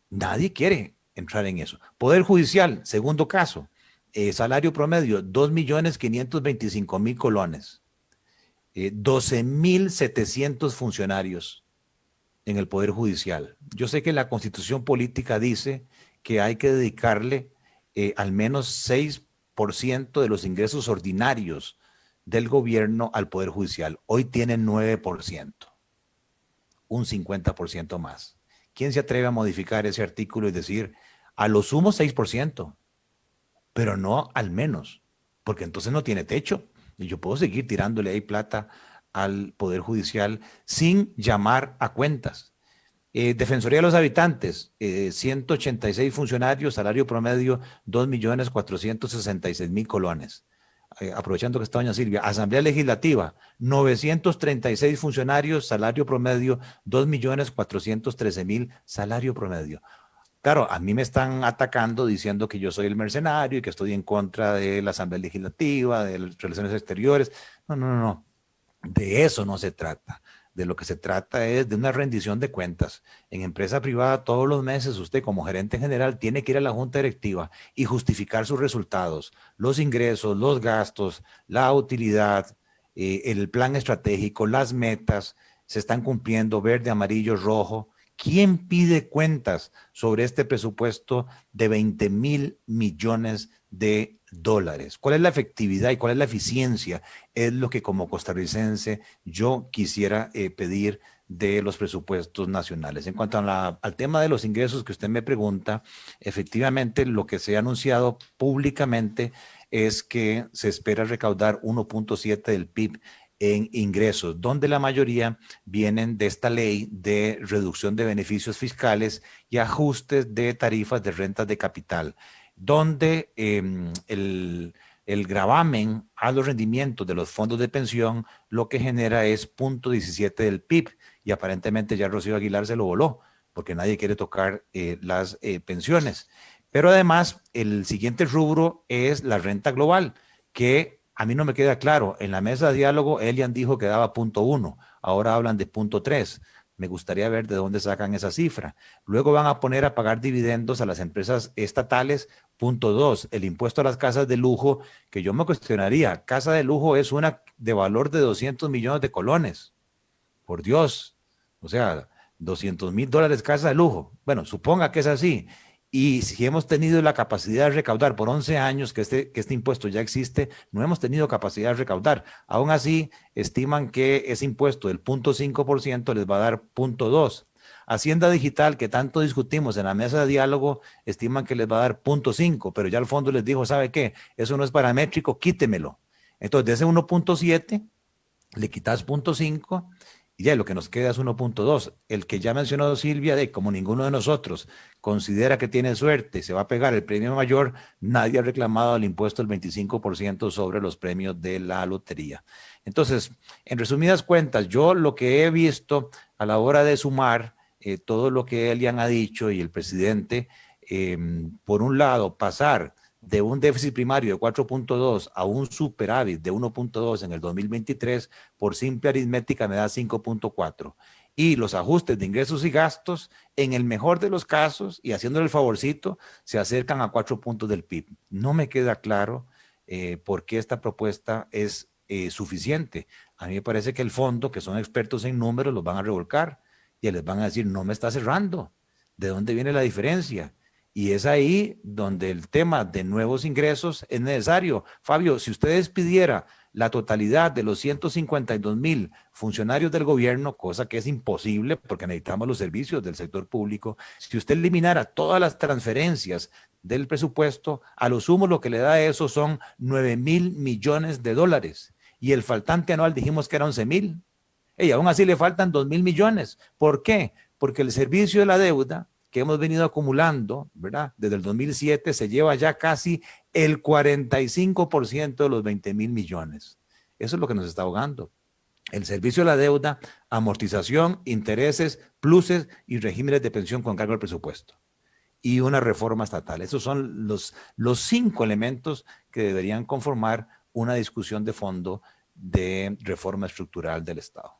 Nadie quiere entrar en eso. Poder Judicial, segundo caso, salario promedio, 2.525.000 colones, 12.700 funcionarios en el Poder Judicial. Yo sé que la Constitución Política dice que hay que dedicarle al menos 6% de los ingresos ordinarios del gobierno al Poder Judicial. Hoy tienen 9%, un 50% más. ¿Quién se atreve a modificar ese artículo y decir a lo sumo 6%, pero no al menos? Porque entonces no tiene techo. Y yo puedo seguir tirándole ahí plata al Poder Judicial sin llamar a cuentas. Defensoría de los Habitantes, 186 funcionarios, salario promedio 2.466.000 colones. Aprovechando que está doña Silvia, Asamblea Legislativa, 936 funcionarios, salario promedio 2.413.000, salario promedio. Claro, a mí me están atacando diciendo que yo soy el mercenario y que estoy en contra de la Asamblea Legislativa, de las relaciones exteriores. No. De eso no se trata. De lo que se trata es de una rendición de cuentas. En empresa privada, todos los meses usted como gerente general tiene que ir a la junta directiva y justificar sus resultados, los ingresos, los gastos, la utilidad, el plan estratégico, las metas, se están cumpliendo, verde, amarillo, rojo. ¿Quién pide cuentas sobre este presupuesto de 20.000 millones de dólares? ¿Cuál es la efectividad y cuál es la eficiencia? Es lo que como costarricense yo quisiera pedir de los presupuestos nacionales. En cuanto al tema de los ingresos que usted me pregunta, efectivamente lo que se ha anunciado públicamente es que se espera recaudar 1.7 del PIB en ingresos, donde la mayoría vienen de esta ley de reducción de beneficios fiscales y ajustes de tarifas de rentas de capital, donde el gravamen a los rendimientos de los fondos de pensión lo que genera es 0.17 del PIB, y aparentemente ya Rocío Aguilar se lo voló, porque nadie quiere tocar las pensiones. Pero además, el siguiente rubro es la renta global, que a mí no me queda claro. En la mesa de diálogo, Elian dijo que daba 0.1, ahora hablan de 0.3. Me gustaría ver de dónde sacan esa cifra. Luego van a poner a pagar dividendos a las empresas estatales, 0.2. El impuesto a las casas de lujo, que yo me cuestionaría. Casa de lujo es una de valor de 200 millones de colones. Por Dios. O sea, 200.000 dólares casa de lujo. Bueno, suponga que es así. Y si hemos tenido la capacidad de recaudar por 11 años que este impuesto ya existe, no hemos tenido capacidad de recaudar. Aún así, estiman que ese impuesto del 0.5% les va a dar 0.2. Hacienda Digital, que tanto discutimos en la mesa de diálogo, estiman que les va a dar 0.5, pero ya al fondo les dijo, ¿sabe qué? Eso no es paramétrico, quítemelo. Entonces, de ese 1.7, le quitas 0.5 y ya lo que nos queda es 1.2. El que ya mencionó Silvia, de como ninguno de nosotros considera que tiene suerte, se va a pegar el premio mayor, nadie ha reclamado el impuesto del 25% sobre los premios de la lotería. Entonces, en resumidas cuentas, yo lo que he visto a la hora de sumar todo lo que Elian ha dicho y el presidente, por un lado, pasar de un déficit primario de 4.2 a un superávit de 1.2 en el 2023, por simple aritmética me da 5.4. Y los ajustes de ingresos y gastos, en el mejor de los casos, y haciéndole el favorcito, se acercan a 4 puntos del PIB. No me queda claro por qué esta propuesta es suficiente. A mí me parece que el fondo, que son expertos en números, los van a revolcar y les van a decir, no me está cerrando. ¿De dónde viene la diferencia? Y es ahí donde el tema de nuevos ingresos es necesario. Fabio, si usted despidiera la totalidad de los 152,000 funcionarios del gobierno, cosa que es imposible porque necesitamos los servicios del sector público, si usted eliminara todas las transferencias del presupuesto, a lo sumo lo que le da eso son 9,000 millones de dólares. Y el faltante anual dijimos que era 11,000. Y aún así le faltan 2,000 millones. ¿Por qué? Porque el servicio de la deuda que hemos venido acumulando, ¿verdad? Desde el 2007 se lleva ya casi el 45% de los 20,000 millones. Eso es lo que nos está ahogando. El servicio de la deuda, amortización, intereses, pluses y regímenes de pensión con cargo al presupuesto. Y una reforma estatal. Esos son los 5 elementos que deberían conformar una discusión de fondo de reforma estructural del Estado.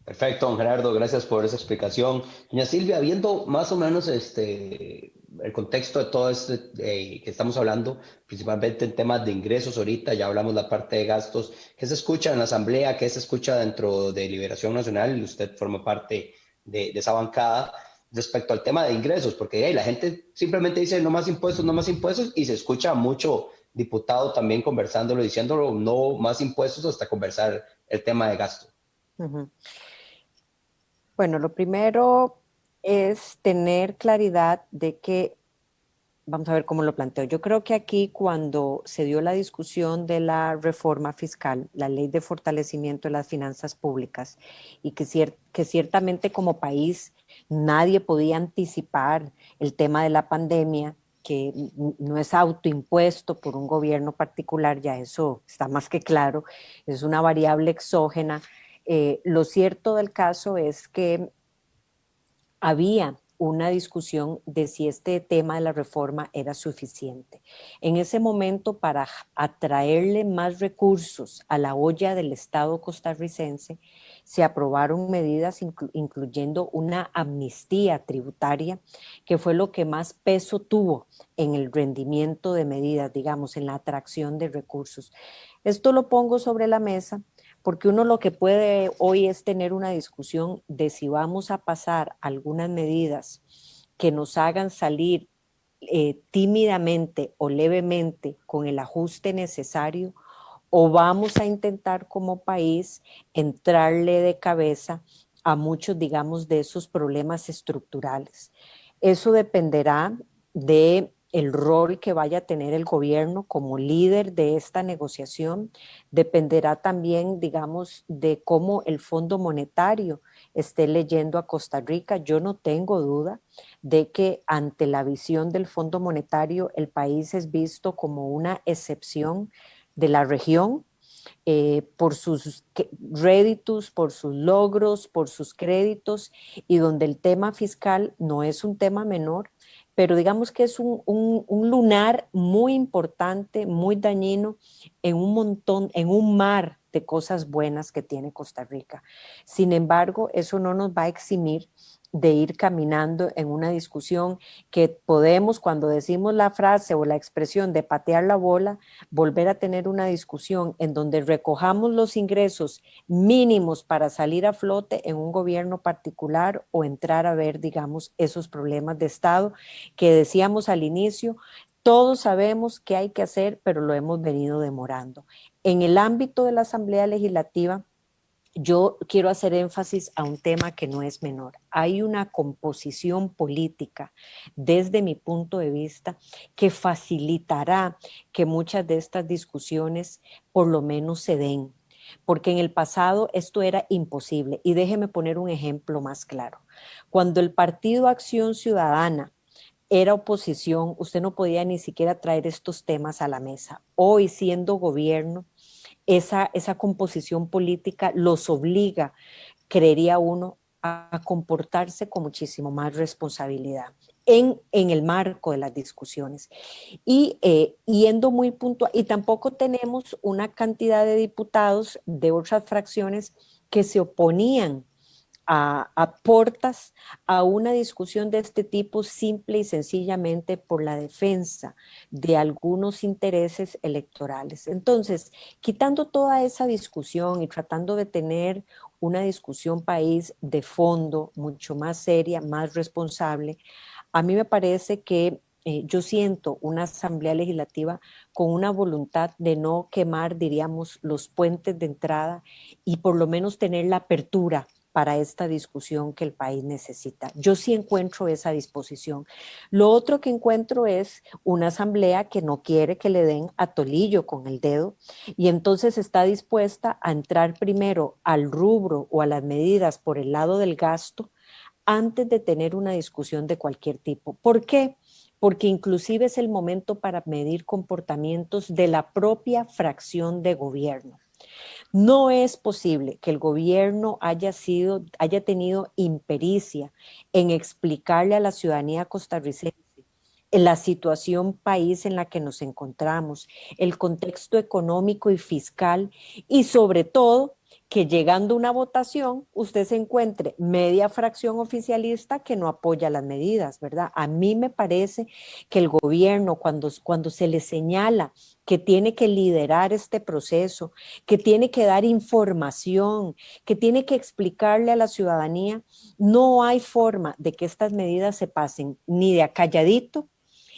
Perfecto, don Gerardo, gracias por esa explicación. Doña Silvia, viendo más o menos el contexto de todo esto que estamos hablando, principalmente en temas de ingresos ahorita, ya hablamos la parte de gastos, ¿qué se escucha en la Asamblea? ¿Qué se escucha dentro de Liberación Nacional? Usted forma parte de esa bancada respecto al tema de ingresos, porque la gente simplemente dice no más impuestos, y se escucha mucho diputado también conversándolo, diciéndolo no más impuestos hasta conversar el tema de gasto. Uh-huh. Bueno, lo primero es tener claridad de que, vamos a ver cómo lo planteo. Yo creo que aquí cuando se dio la discusión de la reforma fiscal, la ley de fortalecimiento de las finanzas públicas, y que ciertamente como país nadie podía anticipar el tema de la pandemia, que no es autoimpuesto por un gobierno particular, ya eso está más que claro, es una variable exógena. Lo cierto del caso es que había una discusión de si este tema de la reforma era suficiente. En ese momento, para atraerle más recursos a la olla del Estado costarricense, se aprobaron medidas incluyendo una amnistía tributaria, que fue lo que más peso tuvo en el rendimiento de medidas, digamos, en la atracción de recursos. Esto lo pongo sobre la mesa porque uno lo que puede hoy es tener una discusión de si vamos a pasar algunas medidas que nos hagan salir tímidamente o levemente con el ajuste necesario, o vamos a intentar como país entrarle de cabeza a muchos, digamos, de esos problemas estructurales. Eso dependerá de el rol que vaya a tener el gobierno como líder de esta negociación, dependerá también, digamos, de cómo el Fondo Monetario esté leyendo a Costa Rica. Yo no tengo duda de que ante la visión del Fondo Monetario el país es visto como una excepción de la región, por sus réditos, por sus logros, por sus créditos, y donde el tema fiscal no es un tema menor, pero digamos que es un lunar muy importante, muy dañino en un mar de cosas buenas que tiene Costa Rica. Sin embargo, eso no nos va a eximir de ir caminando en una discusión que podemos, cuando decimos la frase o la expresión de patear la bola, volver a tener una discusión en donde recojamos los ingresos mínimos para salir a flote en un gobierno particular, o entrar a ver, digamos, esos problemas de Estado que decíamos al inicio. Todos sabemos qué hay que hacer, pero lo hemos venido demorando. En el ámbito de la Asamblea Legislativa, yo quiero hacer énfasis a un tema que no es menor. Hay una composición política, desde mi punto de vista, que facilitará que muchas de estas discusiones por lo menos se den, porque en el pasado esto era imposible. Y déjeme poner un ejemplo más claro. Cuando el Partido Acción Ciudadana era oposición, usted no podía ni siquiera traer estos temas a la mesa. Hoy, siendo gobierno, esa composición política los obliga, creería uno, a comportarse con muchísimo más responsabilidad. en el marco de las discusiones. Y yendo muy puntual, y tampoco tenemos una cantidad de diputados de otras fracciones que se oponían a portas a una discusión de este tipo simple y sencillamente por la defensa de algunos intereses electorales. Entonces, quitando toda esa discusión y tratando de tener una discusión país de fondo, mucho más seria, más responsable, a mí me parece que yo siento una asamblea legislativa con una voluntad de no quemar, diríamos, los puentes de entrada y por lo menos tener la apertura para esta discusión que el país necesita. Yo sí encuentro esa disposición. Lo otro que encuentro es una asamblea que no quiere que le den a tolillo con el dedo y entonces está dispuesta a entrar primero al rubro o a las medidas por el lado del gasto antes de tener una discusión de cualquier tipo. ¿Por qué? Porque inclusive es el momento para medir comportamientos de la propia fracción de gobierno. No es posible que el gobierno haya tenido impericia en explicarle a la ciudadanía costarricense la situación país en la que nos encontramos, el contexto económico y fiscal y sobre todo que llegando a una votación usted se encuentre media fracción oficialista que no apoya las medidas, ¿verdad? A mí me parece que el gobierno cuando se le señala que tiene que liderar este proceso, que tiene que dar información, que tiene que explicarle a la ciudadanía, no hay forma de que estas medidas se pasen ni de a calladito,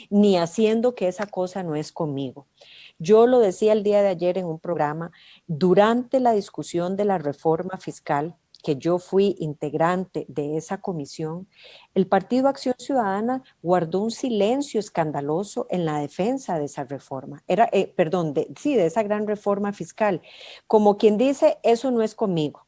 ni haciendo que esa cosa no es conmigo. Yo lo decía el día de ayer en un programa, durante la discusión de la reforma fiscal, que yo fui integrante de esa comisión, el Partido Acción Ciudadana guardó un silencio escandaloso en la defensa de esa reforma, de esa gran reforma fiscal, como quien dice, eso no es conmigo.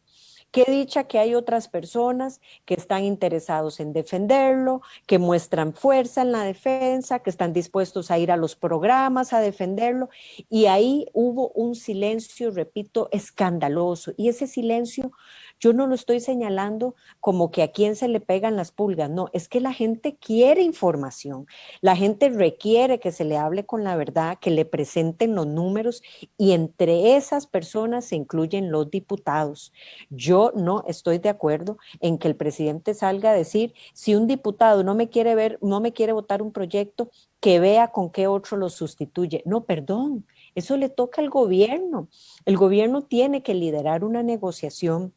Qué dicha que hay otras personas que están interesados en defenderlo, que muestran fuerza en la defensa, que están dispuestos a ir a los programas a defenderlo. Y ahí hubo un silencio, repito, escandaloso. Y ese silencio yo no lo estoy señalando como que a quién se le pegan las pulgas. No, es que la gente quiere información. La gente requiere que se le hable con la verdad, que le presenten los números y entre esas personas se incluyen los diputados. Yo no estoy de acuerdo en que el presidente salga a decir, si un diputado no me quiere ver, no me quiere votar un proyecto, que vea con qué otro lo sustituye. No, perdón, eso le toca al gobierno. El gobierno tiene que liderar una negociación,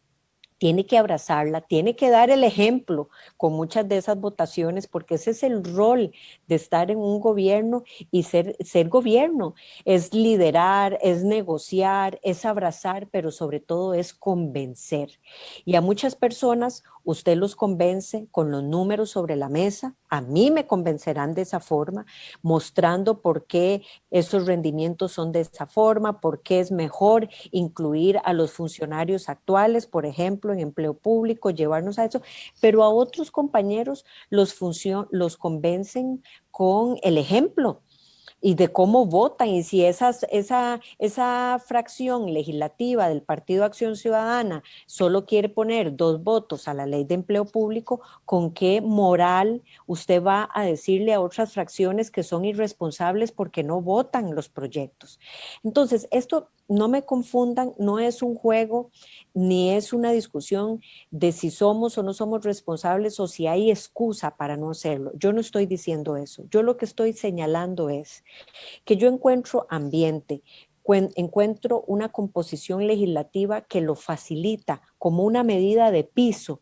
tiene que abrazarla, tiene que dar el ejemplo con muchas de esas votaciones, porque ese es el rol de estar en un gobierno y ser gobierno. Es liderar, es negociar, es abrazar, pero sobre todo es convencer. Y a muchas personas usted los convence con los números sobre la mesa, a mí me convencerán de esa forma, mostrando por qué esos rendimientos son de esa forma, por qué es mejor incluir a los funcionarios actuales, por ejemplo, en empleo público, llevarnos a eso, pero a otros compañeros los convencen con el ejemplo y de cómo votan y si esa fracción legislativa del Partido Acción Ciudadana solo quiere poner 2 votos a la ley de empleo público, ¿con qué moral usted va a decirle a otras fracciones que son irresponsables porque no votan los proyectos? Entonces, esto no me confundan, no es un juego ni es una discusión de si somos o no somos responsables o si hay excusa para no hacerlo. Yo no estoy diciendo eso. Yo lo que estoy señalando es que yo encuentro ambiente, encuentro una composición legislativa que lo facilita como una medida de piso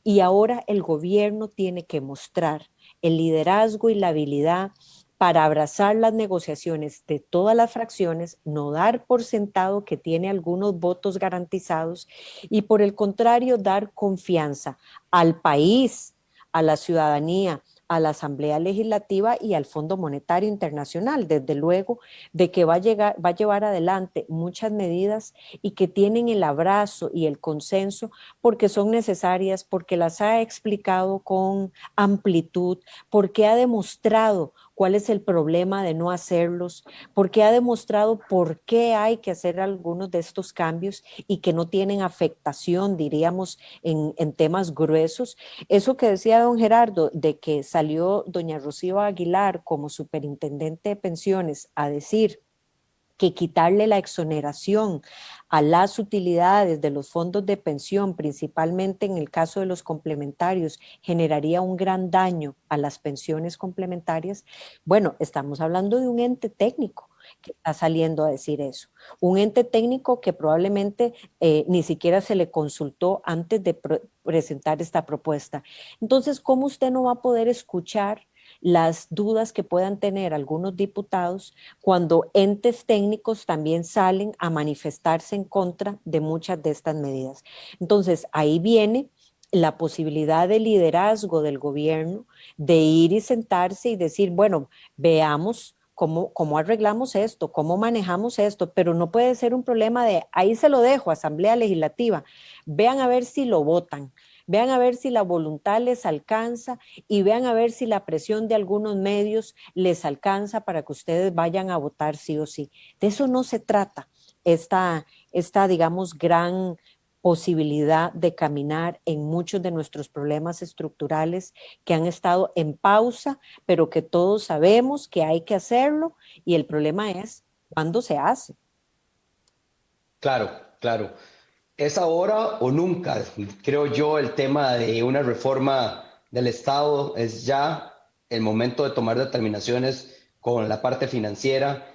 y ahora el gobierno tiene que mostrar el liderazgo y la habilidad para abrazar las negociaciones de todas las fracciones, no dar por sentado que tiene algunos votos garantizados y por el contrario dar confianza al país, a la ciudadanía, a la Asamblea Legislativa y al Fondo Monetario Internacional, desde luego, de que va a llevar adelante muchas medidas y que tienen el abrazo y el consenso porque son necesarias, porque las ha explicado con amplitud, porque ha demostrado cuál es el problema de no hacerlos, porque ha demostrado por qué hay que hacer algunos de estos cambios y que no tienen afectación, diríamos, en temas gruesos. Eso que decía don Gerardo, de que salió doña Rocío Aguilar como superintendente de pensiones a decir que quitarle la exoneración a las utilidades de los fondos de pensión, principalmente en el caso de los complementarios, generaría un gran daño a las pensiones complementarias. Bueno, estamos hablando de un ente técnico que está saliendo a decir eso. Un ente técnico que probablemente ni siquiera se le consultó antes de presentar esta propuesta. Entonces, ¿cómo usted no va a poder escuchar las dudas que puedan tener algunos diputados cuando entes técnicos también salen a manifestarse en contra de muchas de estas medidas? Entonces, ahí viene la posibilidad de liderazgo del gobierno, de ir y sentarse y decir, bueno, veamos cómo arreglamos esto, cómo manejamos esto, pero no puede ser un problema de, ahí se lo dejo, Asamblea Legislativa, vean a ver si lo votan. Vean a ver si la voluntad les alcanza y vean a ver si la presión de algunos medios les alcanza para que ustedes vayan a votar sí o sí. De eso no se trata esta digamos, gran posibilidad de caminar en muchos de nuestros problemas estructurales que han estado en pausa, pero que todos sabemos que hay que hacerlo y el problema es cuándo se hace. Claro, claro. ¿Es ahora o nunca? Creo yo el tema de una reforma del Estado es ya el momento de tomar determinaciones con la parte financiera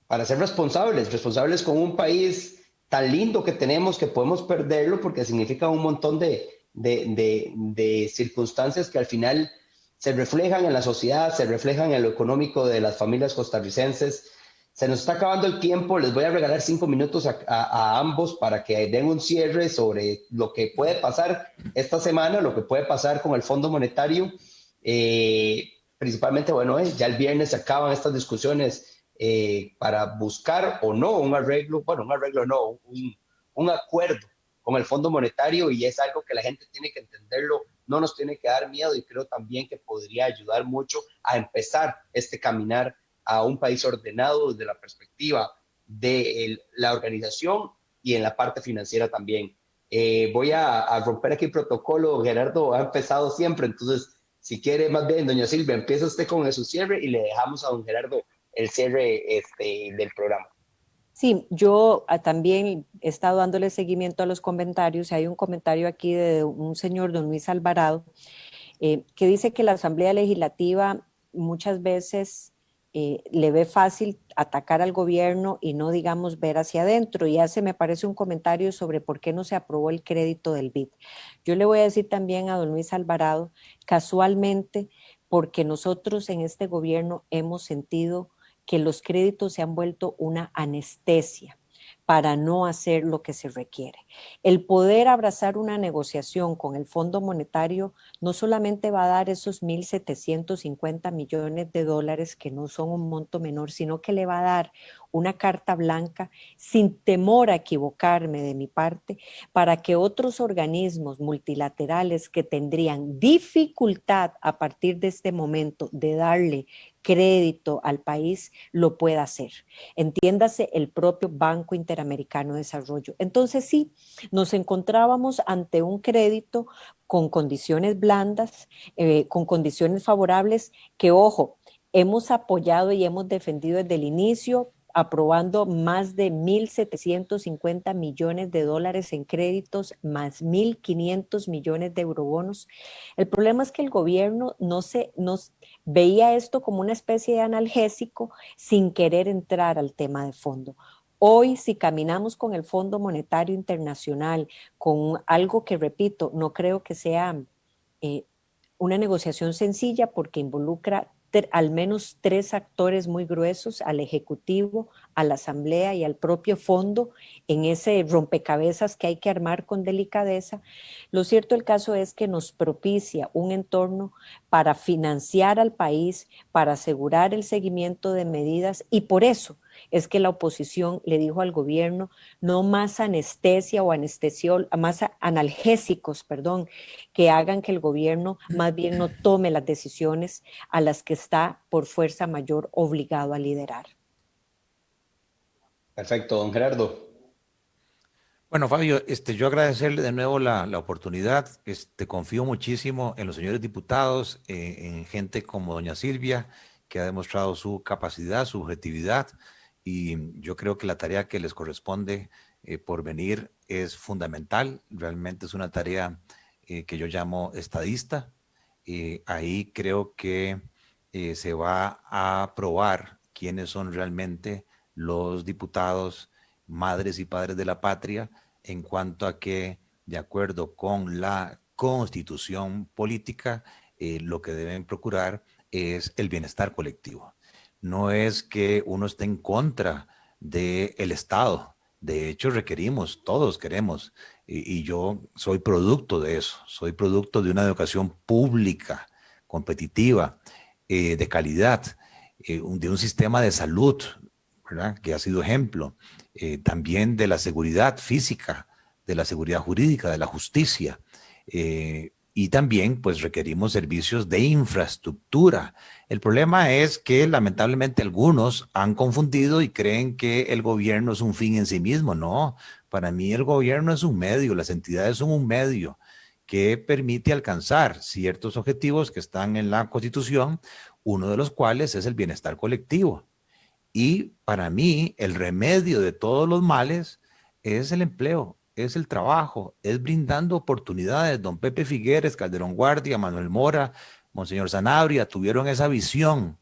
para ser responsables con un país tan lindo que tenemos que podemos perderlo porque significa un montón de circunstancias que al final se reflejan en la sociedad, se reflejan en lo económico de las familias costarricenses. Se nos está acabando el tiempo, les voy a regalar 5 minutos a ambos para que den un cierre sobre lo que puede pasar esta semana, lo que puede pasar con el Fondo Monetario. Principalmente, bueno, ya el viernes se acaban estas discusiones para buscar o no un arreglo, bueno, un arreglo no, un acuerdo con el Fondo Monetario y es algo que la gente tiene que entenderlo, no nos tiene que dar miedo y creo también que podría ayudar mucho a empezar este caminar a un país ordenado desde la perspectiva de la organización y en la parte financiera también. Voy a romper aquí el protocolo, Gerardo ha empezado siempre, entonces si quiere más bien, doña Silvia, empieza usted con su cierre y le dejamos a don Gerardo el cierre del programa. Sí, yo también he estado dándole seguimiento a los comentarios. Hay un comentario aquí de un señor, don Luis Alvarado, que dice que la Asamblea Legislativa muchas veces le ve fácil atacar al gobierno y no, digamos, ver hacia adentro. Y hace, me parece, un comentario sobre por qué no se aprobó el crédito del BID. Yo le voy a decir también a don Luis Alvarado, casualmente, porque nosotros en este gobierno hemos sentido que los créditos se han vuelto una anestesia para no hacer lo que se requiere. El poder abrazar una negociación con el Fondo Monetario no solamente va a dar esos 1.750 millones de dólares, que no son un monto menor, sino que le va a dar una carta blanca, sin temor a equivocarme de mi parte, para que otros organismos multilaterales que tendrían dificultad a partir de este momento de darle crédito al país, lo pueda hacer. Entiéndase el propio Banco Interamericano de Desarrollo. Entonces sí, nos encontrábamos ante un crédito con condiciones blandas, con condiciones favorables, que ojo, hemos apoyado y hemos defendido desde el inicio, aprobando más de 1.750 millones de dólares en créditos, más 1.500 millones de eurobonos. El problema es que el gobierno nos veía esto como una especie de analgésico sin querer entrar al tema de fondo. Hoy, si caminamos con el Fondo Monetario Internacional, con algo que, repito, no creo que sea una negociación sencilla porque involucra al menos 3 actores muy gruesos, al Ejecutivo, a la Asamblea y al propio Fondo, en ese rompecabezas que hay que armar con delicadeza. Lo cierto del caso es que nos propicia un entorno para financiar al país, para asegurar el seguimiento de medidas y por eso es que la oposición le dijo al gobierno no más anestesia o más analgésicos, perdón, que hagan que el gobierno más bien no tome las decisiones a las que está por fuerza mayor obligado a liderar. Perfecto, don Gerardo. Bueno, Fabio, yo agradecerle de nuevo la oportunidad. Confío muchísimo en los señores diputados, en gente como doña Silvia, que ha demostrado su capacidad, su objetividad, y yo creo que la tarea que les corresponde por venir es fundamental. Realmente es una tarea que yo llamo estadista. Ahí creo que se va a probar quiénes son realmente los diputados, madres y padres de la patria, en cuanto a que, de acuerdo con la constitución política, lo que deben procurar es el bienestar colectivo. No es que uno esté en contra del Estado. De hecho, requerimos, todos queremos, y yo soy producto de eso, soy producto de una educación pública, competitiva, de calidad, de un sistema de salud, ¿verdad?, que ha sido ejemplo, también de la seguridad física, de la seguridad jurídica, de la justicia, y también pues requerimos servicios de infraestructura. El problema es que lamentablemente algunos han confundido y creen que el gobierno es un fin en sí mismo. No, para mí el gobierno es un medio, las entidades son un medio que permite alcanzar ciertos objetivos que están en la Constitución, uno de los cuales es el bienestar colectivo. Y para mí, el remedio de todos los males es el empleo, es el trabajo, es brindando oportunidades. Don Pepe Figueres, Calderón Guardia, Manuel Mora, Monseñor Sanabria tuvieron esa visión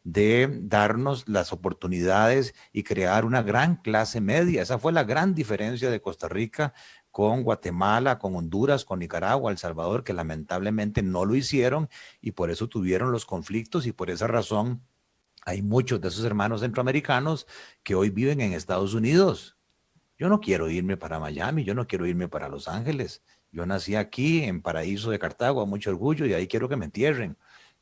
de darnos las oportunidades y crear una gran clase media. Esa fue la gran diferencia de Costa Rica con Guatemala, con Honduras, con Nicaragua, El Salvador, que lamentablemente no lo hicieron y por eso tuvieron los conflictos y por esa razón hay muchos de esos hermanos centroamericanos que hoy viven en Estados Unidos. Yo no quiero irme para Miami, yo no quiero irme para Los Ángeles. Yo nací aquí en Paraíso de Cartago, a mucho orgullo, y ahí quiero que me entierren.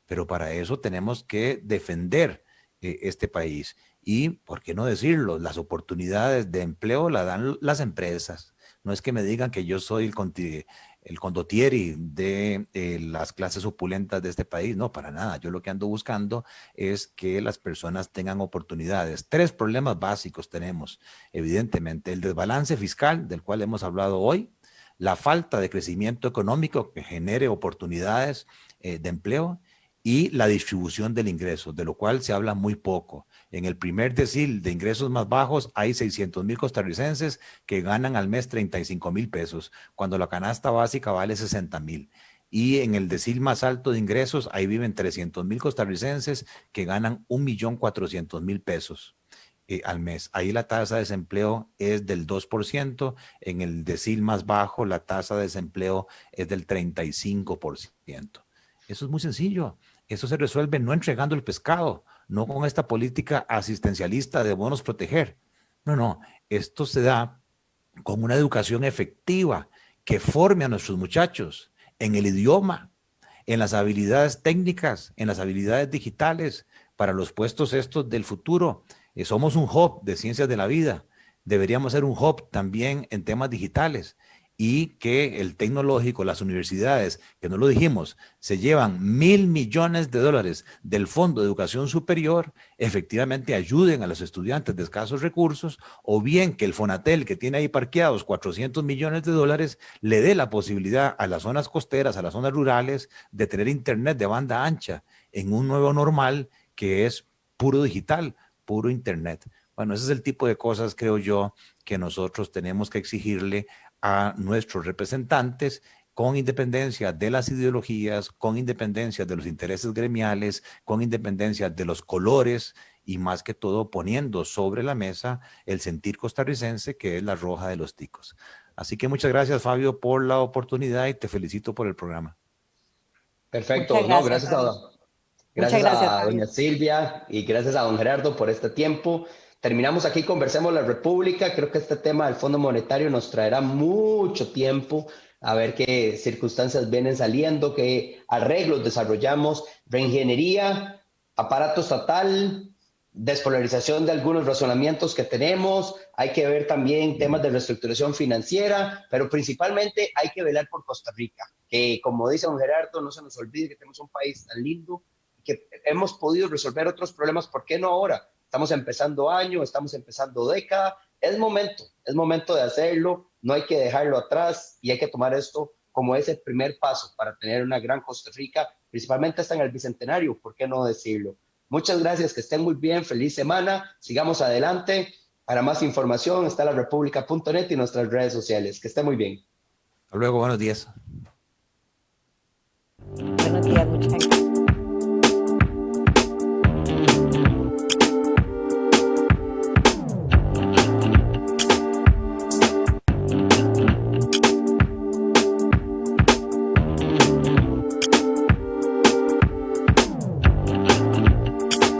Pero para eso tenemos que defender este país. Y, ¿por qué no decirlo? Las oportunidades de empleo las dan las empresas. No es que me digan que yo soy el condottieri de las clases opulentas de este país. No, para nada. Yo lo que ando buscando es que las personas tengan oportunidades. 3 problemas básicos tenemos, evidentemente. El desbalance fiscal, del cual hemos hablado hoy, la falta de crecimiento económico que genere oportunidades de empleo, y la distribución del ingreso, de lo cual se habla muy poco. En el primer decil de ingresos más bajos hay 600,000 costarricenses que ganan al mes 35,000 pesos, cuando la canasta básica vale 60,000. Y en el decil más alto de ingresos, ahí viven 300,000 costarricenses que ganan 1,400,000 pesos al mes. Ahí la tasa de desempleo es del 2%, en el decil más bajo la tasa de desempleo es del 35%. Eso es muy sencillo. Eso se resuelve no entregando el pescado, no con esta política asistencialista de bonos proteger. No, no. Esto se da con una educación efectiva que forme a nuestros muchachos en el idioma, en las habilidades técnicas, en las habilidades digitales para los puestos estos del futuro. Somos un hub de ciencias de la vida. Deberíamos ser un hub también en temas digitales. Y que el tecnológico, las universidades, que no lo dijimos, se llevan $1,000 millones del Fondo de Educación Superior, efectivamente ayuden a los estudiantes de escasos recursos, o bien que el Fonatel, que tiene ahí parqueados $400 millones, le dé la posibilidad a las zonas costeras, a las zonas rurales, de tener internet de banda ancha en un nuevo normal que es puro digital, puro internet. Bueno, ese es el tipo de cosas, creo yo, que nosotros tenemos que exigirle a nuestros representantes, con independencia de las ideologías, con independencia de los intereses gremiales, con independencia de los colores y más que todo poniendo sobre la mesa el sentir costarricense, que es la roja de los ticos. Así que muchas gracias, Fabio, por la oportunidad y te felicito por el programa. Perfecto, Muchas no, gracias, Fabio. gracias a Fabio. doña Silvia y gracias a don Gerardo por este tiempo. Terminamos aquí, conversemos la República. Creo que este tema del Fondo Monetario nos traerá mucho tiempo a ver qué circunstancias vienen saliendo, qué arreglos desarrollamos, reingeniería, aparato estatal, despolarización de algunos razonamientos que tenemos, hay que ver también temas de reestructuración financiera, pero principalmente hay que velar por Costa Rica, que como dice don Gerardo, no se nos olvide que tenemos un país tan lindo, que hemos podido resolver otros problemas, ¿por qué no ahora? Estamos empezando año, estamos empezando década, es momento de hacerlo, no hay que dejarlo atrás y hay que tomar esto como ese primer paso para tener una gran Costa Rica, principalmente hasta en el Bicentenario, ¿por qué no decirlo? Muchas gracias, que estén muy bien, feliz semana, sigamos adelante. Para más información está larepublica.net y nuestras redes sociales. Que estén muy bien. Hasta luego, buenos días. Buenos días, muchas gracias.